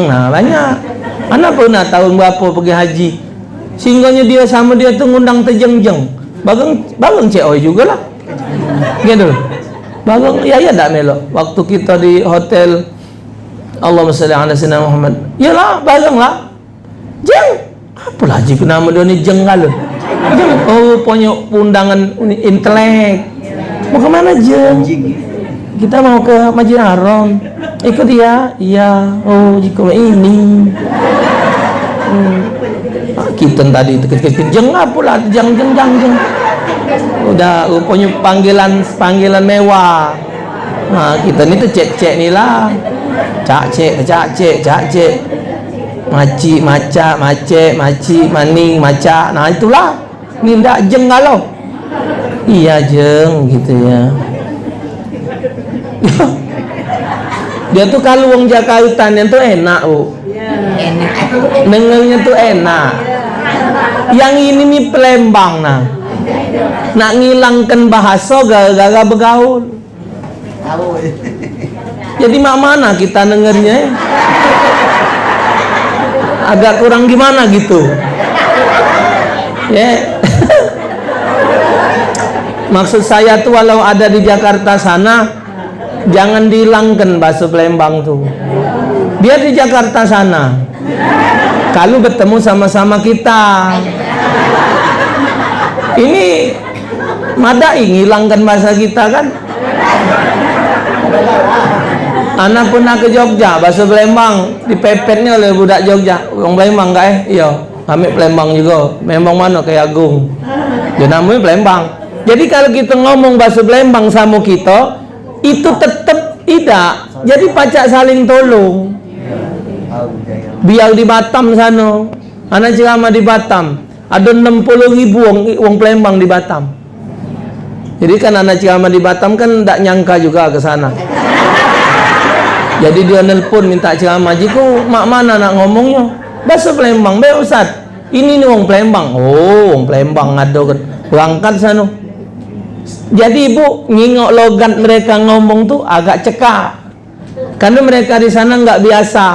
nah banyak. Anak pernah tahun berapa pergi haji, singgahnya dia sama dia tuh ngundang tejeng, bageng COI juga lah, gitu. Bageng, ya tak melo. Waktu kita di hotel, Allahumma sholli ala sayyidina Muhammad, ya lah, bageng lah, jeng, apa lagi nama dia ni jeng kalau, oh punya undangan intelek, mau kemana jeng? Kita mau ke Masjid Haram. Ikut dia? Iya. Oh, jika ini. Kita tadi itu jeng apa lah, jeng. Udah punya panggilan mewah. Nah, kita ni tuh cek ni lah. Cak cek. Maci, maca, mace, maci, maning, maca. Nah, itulah. Ni ndak jeng kalau. Iya, jeng gitu ya. Dia tuh kalau wong Jakarta tuh enak, Bu. Enak. Dengernya tuh enak. Yang ini nih Palembang nah. Nak ngilangkan bahasa gara-gara bergaul. Jadi mak mana kita dengernya? Agak kurang gimana gitu. Ya. Maksud saya tuh walau ada di Jakarta sana, jangan dihilangkan bahasa Palembang tuh. Dia di Jakarta sana, kalau bertemu sama-sama kita, ini madai ngilangkan bahasa kita kan. Anak pernah ke Jogja, bahasa Palembang dipepetnya oleh budak Jogja. Orang Palembang enggak iya, kami Palembang juga. Memang mana kayak Agung, dia namanya Palembang. Jadi kalau kita ngomong bahasa Palembang sama kita, itu tetap tidak. Jadi pacak saling tolong. Biar di Batam sana, anak ceramah di Batam, ada 60.000 wong Palembang di Batam. Jadi kan anak ceramah di Batam kan tidak nyangka juga ke sana. Jadi dia nelpon minta ceramah, jiku mak mana nak ngomongnya? Bahasa Palembang, be Ustaz. Ini nih wong Palembang. Oh, wong Palembang ada kan. Berangkat sana. Jadi ibu ngingok logat mereka ngomong tuh agak cekak, karena mereka di sana nggak biasa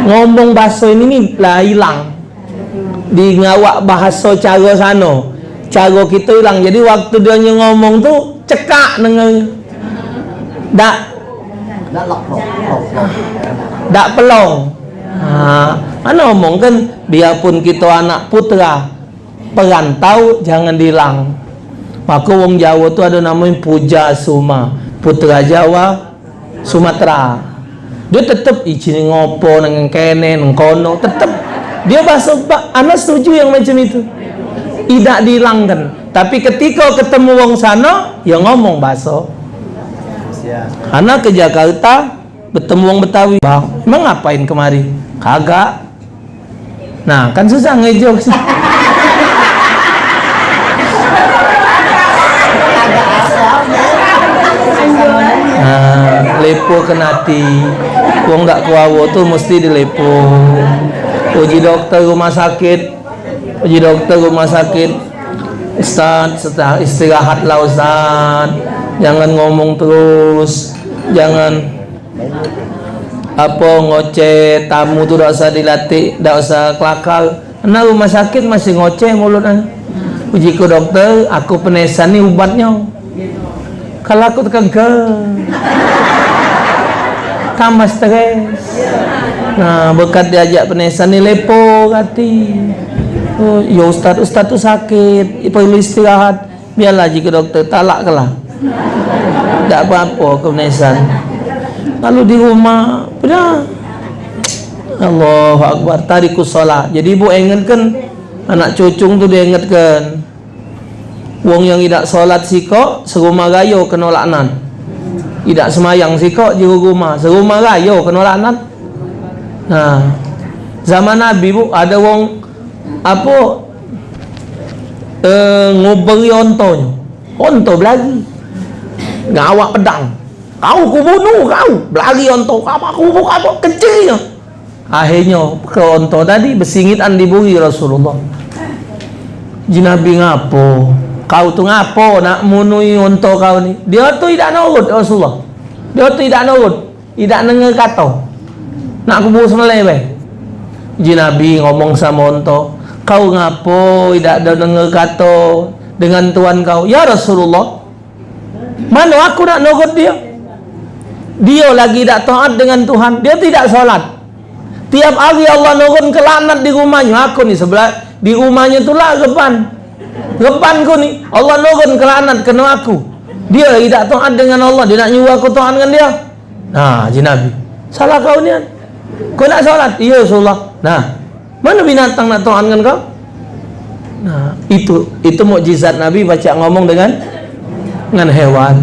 ngomong bahasa ini lah hilang di ngawak bahasa cara sana, cara kita hilang. Jadi waktu dia ngomong tuh cekak dengan dak pelong. Mana ngomong kan dia pun kita anak putra perantau, jangan hilang. Maka wong Jawa tu ada namanya Puja Suma, putra Jawa Sumatera. Dia tetap izin ngopo nang kene nang kono, tetap dia bahasa. Anak setuju yang macam itu, tidak dihilangkan. Tapi ketika ketemu wong sana, ya ngomong bahasa. Anak ke Jakarta bertemu wong Betawi, bang, emang ngapain kemari? Kagak. Nah, kan susah ngejok. Lepo kenati, wong nggak kuawo tuh mesti dilepo. Uji dokter rumah sakit, Ustaz, istirahatlah Ustaz, jangan ngomong terus, jangan ngoceh tamu tuh, tidak usah dilatih, tidak usah kelakar. Nah rumah sakit masih ngoceh mulutnya. Uji ke dokter, aku penesan nih obatnya. Kalau aku kagak, tambah stres. Nah, berkat diajak penesan ni lepo hati. Oh, ya Ustaz tu sakit, perlu istirahat. Biarlah jika dokter talak lah. Tak apa-apa ke penesan. Kalau di rumah, sudah. Allahu Akbar, tarikus solat. Jadi ibu ingatkan anak cucung tu dia ingatkan. Wong yang tidak solat siko serumah gayo kena laknat. Tidak semayang siko di rumah serumah gayo kena laknat. Nah, zaman Nabi bu ada wong apa ngoberi onto belagi ngawak pedang. Kau kubunuh kau belagi onto apa kubuk apa kecilnya. Akhirnya ke onto tadi bersingitan diburi Rasulullah. Nabi ngapo? Kau tu ngapo nak munui onto kau ni? Dia tu tidak nurut Rasulullah. Dia tu tidak nurut, tidak dengar kata. Nak kubur sembelih be. Nabi ngomong sama onto, kau ngapo tidak ada dengar kata dengan Tuhan kau? Ya Rasulullah, mana aku nak nurut dia? Dia lagi tak taat dengan Tuhan, dia tidak solat. Tiap hari Allah nurun ke laknat di rumahnya. Aku ni sebelah di rumahnya tu lah Repanku ni Allah nurun ke laknat kena aku. Dia tidak taat dengan Allah, dia nak nyuruh aku taat dengan dia. Nah, Nabi, salah kau ni. Kau nak solat? Iya Rasulullah. Nah, mana binatang nak taat dengan kau? Nah, itu mukjizat Nabi baca ngomong dengan hewan.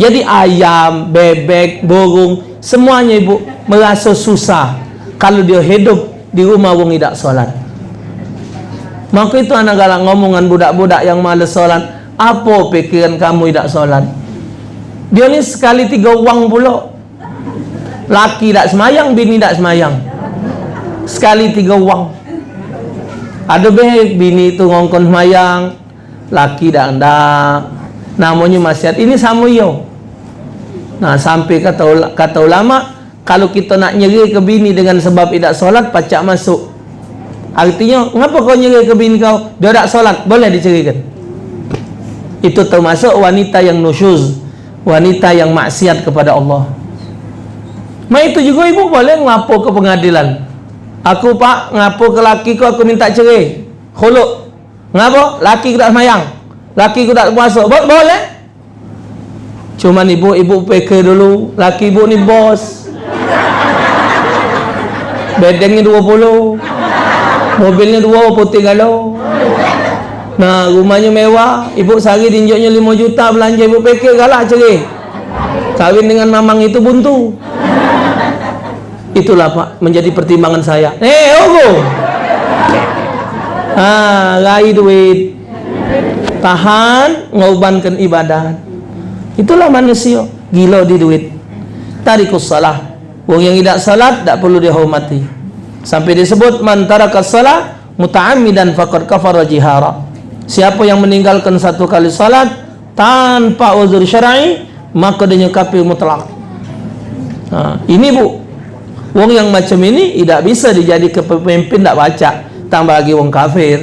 Jadi ayam, bebek, burung, semuanya ibu merasa susah kalau dia hidup di rumah wong tidak solat. Maka itu anak galak ngomongan budak-budak yang malas solat. Apa pikiran kamu tidak solat? Dia ni sekali 3 wang pula. Laki tak semayang, bini tak semayang. Sekali 3 wang. Ada baik bini itu ngongkon semayang, laki tak ndak. Namanya maksiat. Ini sama yo. Nah, sampai kata ulama, kalau kita nak nyeri ke bini dengan sebab tidak solat, pacak masuk. Artinya, ngapa kau nyeri ke bini kau? Dia tak solat, boleh dicerikan. Itu termasuk wanita yang nusyuz, wanita yang maksiat kepada Allah. Itu juga ibu boleh ngapo ke pengadilan. Aku pak ngapo ke laki ku, aku minta cerai. Khuluk. Ngapa? Laki ku tak semayang, laki ku tak puasa. Boleh. Cuman ibu PK dulu, laki ibu ni bos. Bedengnya 20, mobilnya 2 putih galau. Nah, rumahnya mewah, ibu sehari dinjoknya 5 juta belanja ibu PK, galak cerai. Kawin dengan mamang itu buntu. Itulah pak menjadi pertimbangan saya. Ogo. Rai duit, tahan ngorbankan ibadat. Itulah manusia gila di duit. Tarikus salah, wong yang tidak salat tak perlu dihormati. Sampai disebut man tarakas salah muta'ammidan faqad kafara jihara. Siapa yang meninggalkan 1 kali salat tanpa uzur syar'i, maka dia kafir mutlak. Ini bu, wong yang macam ini tidak bisa dijadikan pemimpin, tak baca, tambah lagi wong kafir.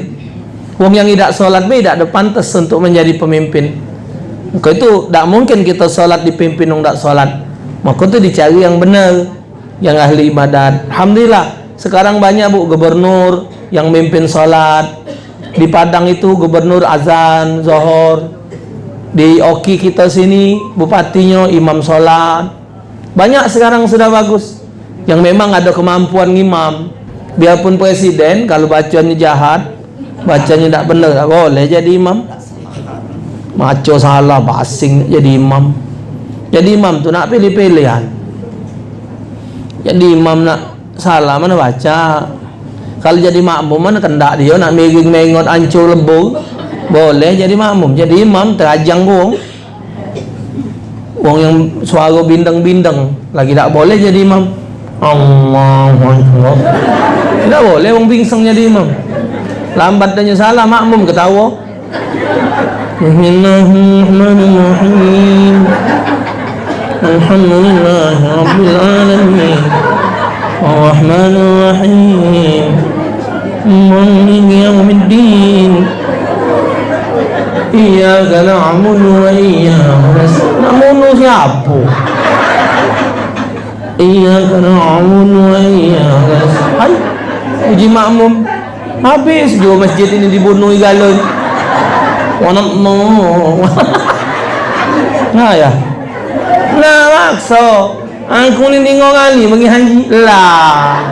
Wong yang tidak solat tidak ada pantas untuk menjadi pemimpin. Maka itu tak mungkin kita solat dipimpin orang tak solat. Maka itu dicari yang benar, yang ahli ibadat. Alhamdulillah sekarang banyak bu gubernur yang mimpin solat. Di Padang itu gubernur azan zohor. Di Oki kita sini bupatinya imam solat. Banyak sekarang sudah bagus yang memang ada kemampuan imam. Biarpun presiden kalau bacanya jahat, bacanya tak benar, tak boleh jadi imam. Maco salah basing jadi imam. Jadi imam tu nak pilih-pilihan. Jadi imam nak salah mana baca. Kalau jadi makmum mana kendak dia nak menging-mengot ancur lebur, boleh jadi makmum. Jadi imam terajang wong. Wong yang suara bindeng-bindeng lagi tak boleh jadi imam. Allahu Akbar. Tidak boleh wong bingsang jadi imam. Lambat tanya salah makmum ketawa. Bismillahirrahmanirrahim. Alhamdulillahi rabbil alamin. Arrahmanirrahim. Maliki yaumiddin. Iyyaka na'budu wa iyyaka nasta'in. Na'budu siapa? Iyyaka na'budu wa iyyaka nasta'in. Uji makmum. Habis juga masjid ini dibunuh galon. Nah ya. Nah makso. Aku ni 3 kali bagi haji. Lah.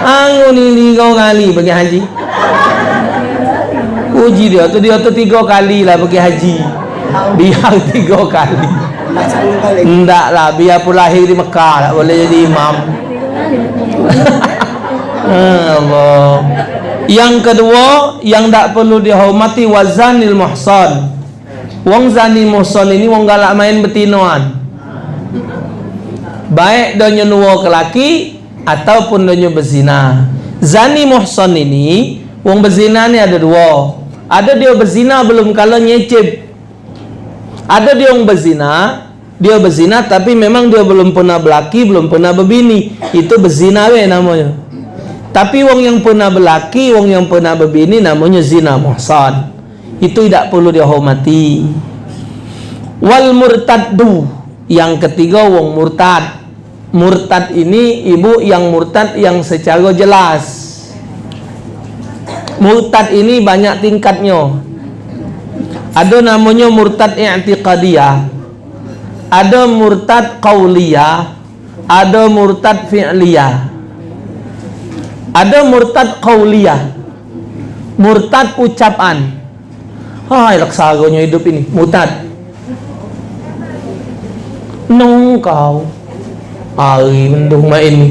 Aku ni 3 kali bagi haji. Uji dia tu 3 kali lah pergi haji. Biar 3 kali. Enggak lah, biar pun lahir di Mekah tak boleh jadi imam. Allah. Yang kedua, yang tak perlu dihormati wazanil muhsan. Wong zani muhsan ini wong galak main betinoan. Baik donyo nuwa ke laki ataupun donyo berzina. Zani muhsan ini wong berzina ni ada 2. Ada dia berzina belum kala nyecip. Ada dia yang berzina tapi memang dia belum pernah berlaki, belum pernah berbini. Itu berzina namanya. Tapi wong yang pernah berlaki, wong yang pernah berbini namanya zina muhsan. Itu tidak perlu dihormati. Wal murtaddu, yang ketiga wong murtad. Murtad ini ibu yang murtad yang secara jelas. Murtad ini banyak tingkatnya. Ada namanya murtad i'tiqadiyah, ada murtad qauliyah, ada murtad fi'liyah. Ada murtad qauliyah, murtad ucapan. Hai laksagonya hidup ini murtad. Nong kau hari mendung main ni,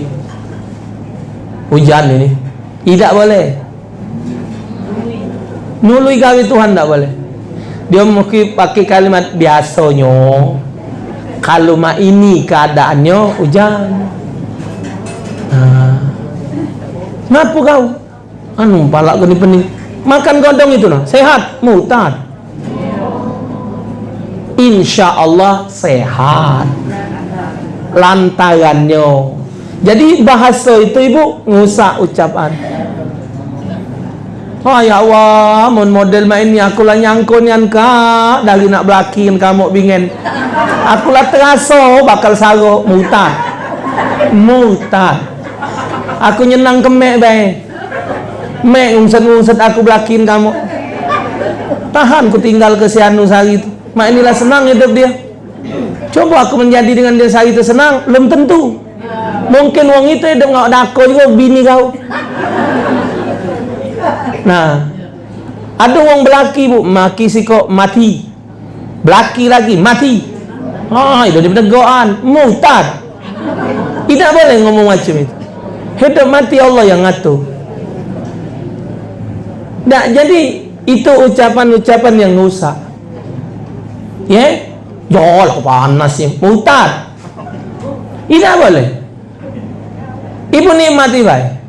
hujan ini tidak boleh. Nului gawe Tuhan tak boleh. Dia mungkin pakai kalimat biasanya. Kalau mak ini keadaannya hujan. Kenapa kau? Anu palak kau ni pening. Makan godong itu nah, sehat, murtad. Insya Allah sehat. Lantarannya. Jadi bahasa itu ibu ngusak ucapan. Oh ya Allah, model main ni aku lah nyangkun yang kak dari nak belakin kamu bingen. Aku lah terasa bakal sarok murtad. Aku nyenang kemek bae. Mek ungset aku belakin kamu. Tahan ku tinggal ke si Anu sehari itu. Mak inilah senang hidup dia. Coba aku menjadi dengan dia sehari itu senang, belum tentu. Mungkin wong itu hidup ngak dako juga bini kau. Nah, ada orang belaki bu, maki siko mati, belaki lagi mati. Itu dia penegaan, murtad. Tidak boleh ngomong macam itu. Hidup mati Allah yang ngatur. Nah, jadi itu ucapan-ucapan yang rusak. Ya, jolah panas ya, murtad. Tidak boleh. Ibu nikmati baik.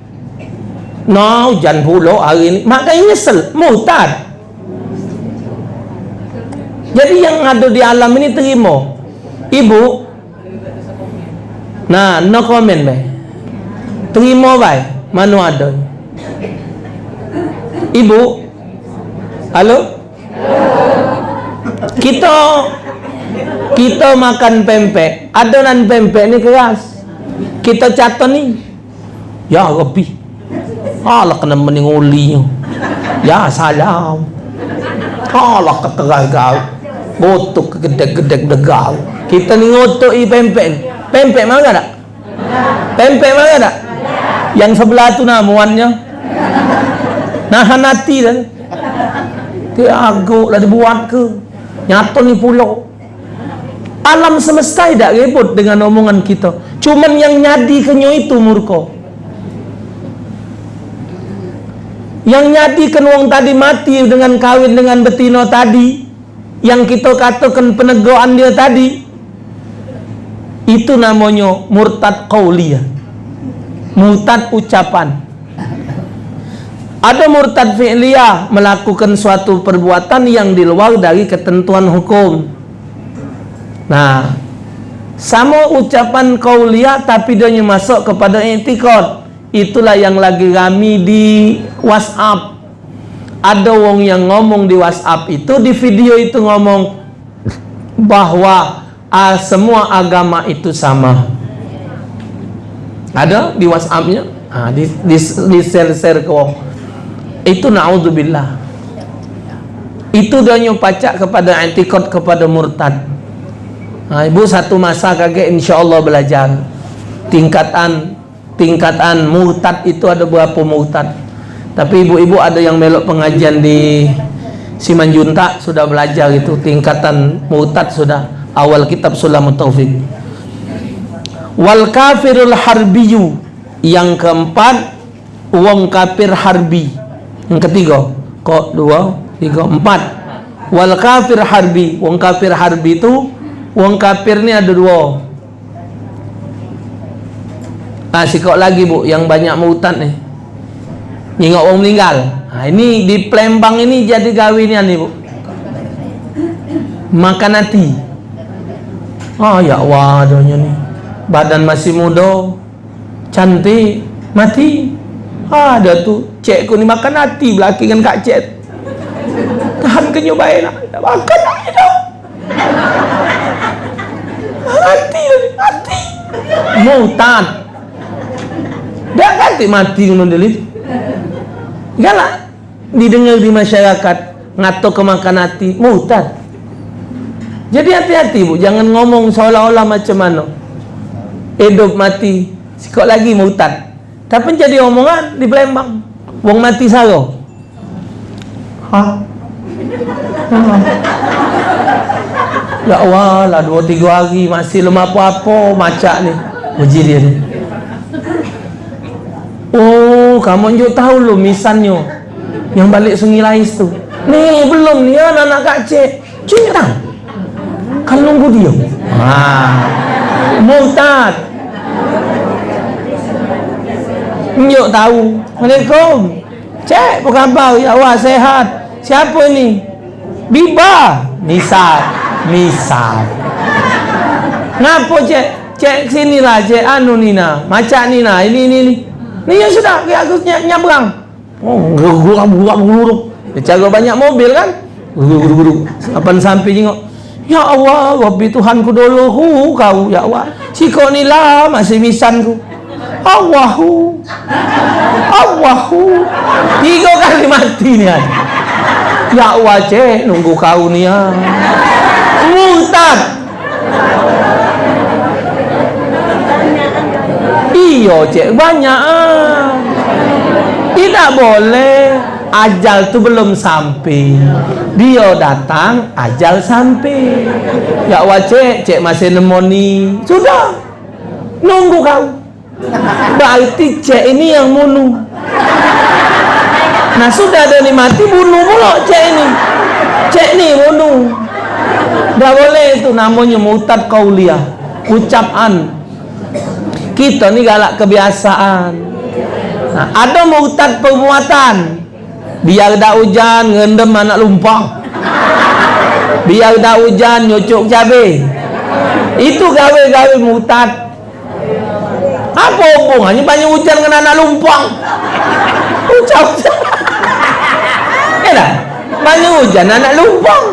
No, hujan pula hari ini. Makanya nyesel, murtad. Jadi yang ada di alam ini terima. Ibu, nah, no comment baik. Terima baik. Mana ada? Ibu, halo? Kita makan pempek. Adonan pempek ni keras. Kita catat ni. Ya Rabbi. Allah kena meningolinya. Ya salam. Allah kekeras kau. Botok kedek-kedek degau. Kita ni ngotok pempek. Pempek mana tak? Pempek mana tak? Yang sebelah tu namuannya. Nahan hati dah. Dia agak lah dibuat ke. Nyata ni pulau. Alam semesta tidak ribut dengan omongan kita. Cuman yang nyadi kenyo itu murka. Yang nyadikan wong tadi mati dengan kawin dengan betina tadi, yang kita katakan penegaan dia tadi, itu namanya murtad qauliyah, murtad ucapan. Ada murtad fi'liyah, melakukan suatu perbuatan yang di luar dari ketentuan hukum. Nah, sama ucapan qauliyah tapi dia masuk kepada i'tiqad. Itulah yang lagi rame di WhatsApp. Ada wong yang ngomong di WhatsApp itu, di video itu ngomong bahwa semua agama itu sama. Ada di WhatsAppnya, di share ke wong. Itu na'udzubillah. Itu dia nyopacak kepada i'tiqad, kepada murtad. Ibu satu masa kakek insya Allah belajar tingkatan murtad itu ada berapa murtad. Tapi ibu-ibu ada yang melok pengajian di Si Manjuntak sudah belajar itu tingkatan murtad sudah awal kitab Sulamut Taufik. Wal kafirul harbiyu, yang keempat wong kafir harbi. Yang ketiga kok 2 3 4 wal kafir harbi. Wong kafir harbi itu wong kafir ni ada 2. Sikok lagi bu, yang banyak murtad nih, nyingok orang meninggal. Ini di Palembang ini jadi gawinnya nih bu, makan hati. Ya Allah, adanya nih, badan masih muda, cantik, mati. Ada tuh cekku nih makan hati, belaki kan kak cek, tahan kenyobain, makan hati dong, hati, murtad. Dah ganti mati ngono delit. Galak didengar di masyarakat ngato kemakan hati murtad. Jadi hati-hati bu, jangan ngomong seolah-olah macam mana. Hidup mati, sikok lagi murtad. Tapi jadi omongan di Palembang, wong mati saro. Ya Allah lah 2-3 hari masih lemah apa-apa macak nih. Uji dia nih. Kamu juga tahu lo misannya yang balik Sungai Lais tuh. Nih belum nih anak-anak Kak Cek. Cinta. Kan nunggu dia. Murtad. Nyok tahu. Assalamualaikum. Cek, apa khabar? Ya Allah sehat. Siapa ini? Biba. Misal. Ngapa Cek? Cek sini lah Cek anu Nina. Macam Nina. Ini. Ni ya sudah, aku nyabrang. Guruk. Dia cara banyak mobil kan? Guruk. Kapan sampai jengok? Ya Allah, Rabbi Tuhanku dulu kau ya Allah. Siko ni lah masih misanku. Allahu. 3 kali mati ni. Ya Allah Cek, nunggu kau ni ya. Murtad. Iya Cek, banyak. Tidak boleh. Ajal tu belum sampai, dia datang, ajal sampai. Ya wajah Cek masih nemoni. Sudah, nunggu kau. Berarti Cek ini yang bunuh. Nah sudah ada ni mati, bunuh pula Cek ini. Cek ni bunuh. Tidak boleh itu, namanya murtad qauliyah, ucapan. Kita ni galak kebiasaan. Nah, ada murtad perbuatan. Biar dah hujan ngendem anak lumpang. Biar dah hujan nyucuk cabai. Itu gawe-gawe murtad. Apa hubungannya banyak hujan dengan anak lumpang? Ucap. Ya dah. Banyak hujan anak lumpang.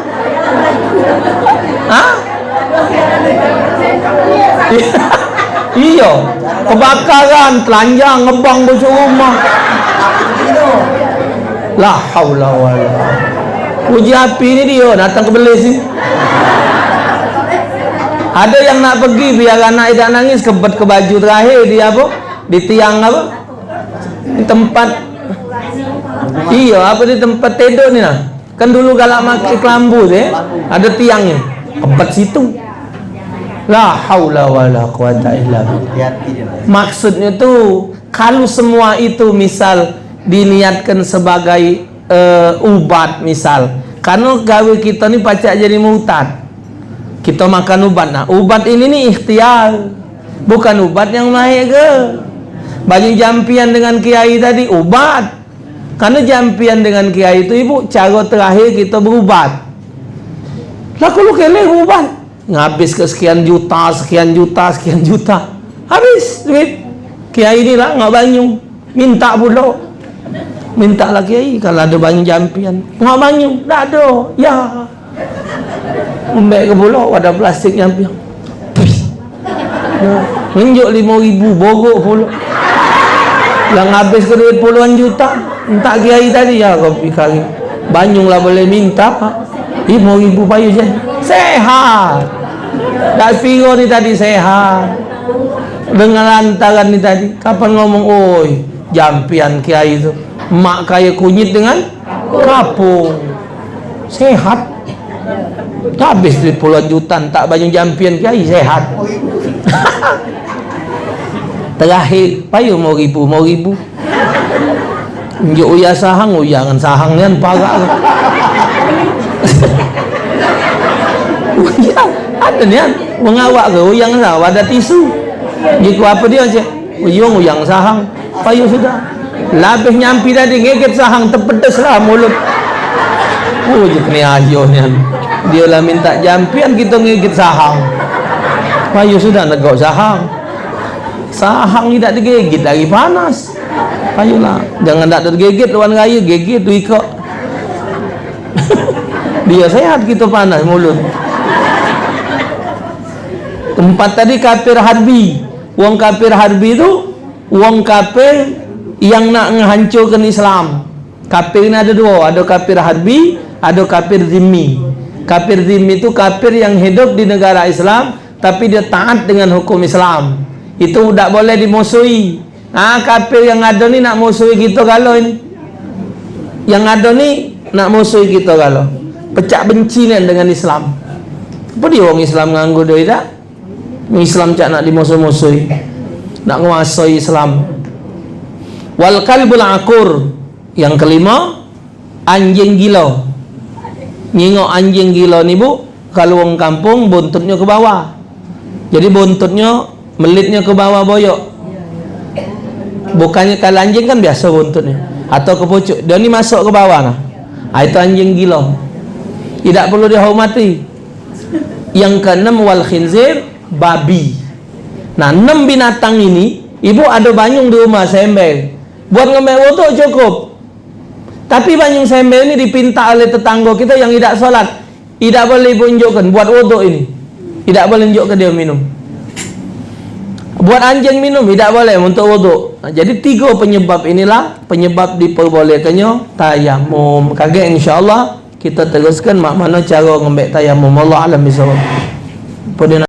Iya, kebakaran, telanjang, ngebang bosok rumah. La haula wala. Uji api ni dia datang ke belis ni. Ada yang nak pergi biar anak tidak nangis, kebet ke baju terakhir dia apa? Di tiang apa? Di tempat. Iya, apa di tempat tidur ni lah. Kan dulu galak makai kelambu tu ada tiangnya. Kebet situ. La haula wala quwata illa billah. Maksudnya tu kalau semua itu misal diniatkan sebagai ubat misal, karena gawe kita ni pacak jadi murtad. Kita makan ubat. Nah, ubat ini nih ikhtiar. Bukan ubat yang naik ke. Banyak jampian dengan kiai tadi ubat. Karena jampian dengan kiai itu ibu cara terakhir kita berubat. Lah kalau keleh ubat ngabis ke sekian juta. Habis duit. Kiai ni lah nggak banyu. Minta pula. Minta lah kiai kalau ada banyak jampian. Nggak banyu. Tak ada. Ya. Membek ke pula ada plastik jampian. Menjuk 5.000 borok pula. Yang habis ke duit puluhan juta. Minta kiai tadi ya kopi kari. Banyu lah boleh minta. 5.000 payu je. Sehat. Dak Firo ni tadi sehat. Dengan lantaran ni tadi. Kapan ngomong, oi, jampian kiai itu. Mak kaya kunyit dengan kapung. sehat. Tak habis di puluhan jutaan tak banyak jampian kiai sehat. Terakhir payu mau ribu njuk uya sahang uyangan sahang nian parak. Uyang ada nian mengawak ke uyang sah ada tisu gitu apa dia aja uyang sahang payu sudah labih nyampi tadi ngeget sahang terpedes lah mulut. Je kena ayo nian dia lah minta jampian kita ngegit sahang payu sudah negok sahang tidak digigit lagi panas payolah jangan tak tergigit lawan raya gigit tu ikut dia sehat kita panas mulut. Tempat tadi kafir harbi, wong kafir harbi itu wong kafir yang nak menghancurkan Islam. Kafir ini ada dua, ada kafir harbi, ada kafir zimmi. Kafir zimmi itu kafir yang hidup di negara Islam tapi dia taat dengan hukum Islam. Itu tidak boleh dimusuhi. Kafir yang ada ni nak musuhi kita kalau ini. Yang ada ni nak musuhi kita kalau. Pecah benci ni dengan Islam. Apa dia orang Islam nganggu dia tak? Islam cak nak dimusuh-musuhi. Nak menguasai Islam. Wal kalbul akur. Yang kelima, anjing gila. Nyingok anjing gila ni bu, kalau orang kampung buntutnya ke bawah. Jadi buntutnya melitnya ke bawah boyok. Bukannya kalau anjing kan biasa buntutnya atau ke pucuk. Dia ni masuk ke bawah nah. Itu anjing gila. Tidak perlu dihormati. Yang keenam wal khinzir, babi. Nah, 6 binatang ini, ibu ada banyung di rumah sembel. Buat ngemel wudu cukup. Tapi banyung sembel ini dipinta oleh tetangga kita yang tidak sholat. Tidak boleh ibu unjukkan buat wudu ini. Tidak boleh unjukkan dia minum. Buat anjing minum tidak boleh untuk wudu. Nah, jadi 3 penyebab inilah penyebab diperbolehkannya tayamum. Kagak insyaallah kita teruskan mak mana cara ngambil tayamum. Allah alam bisawab.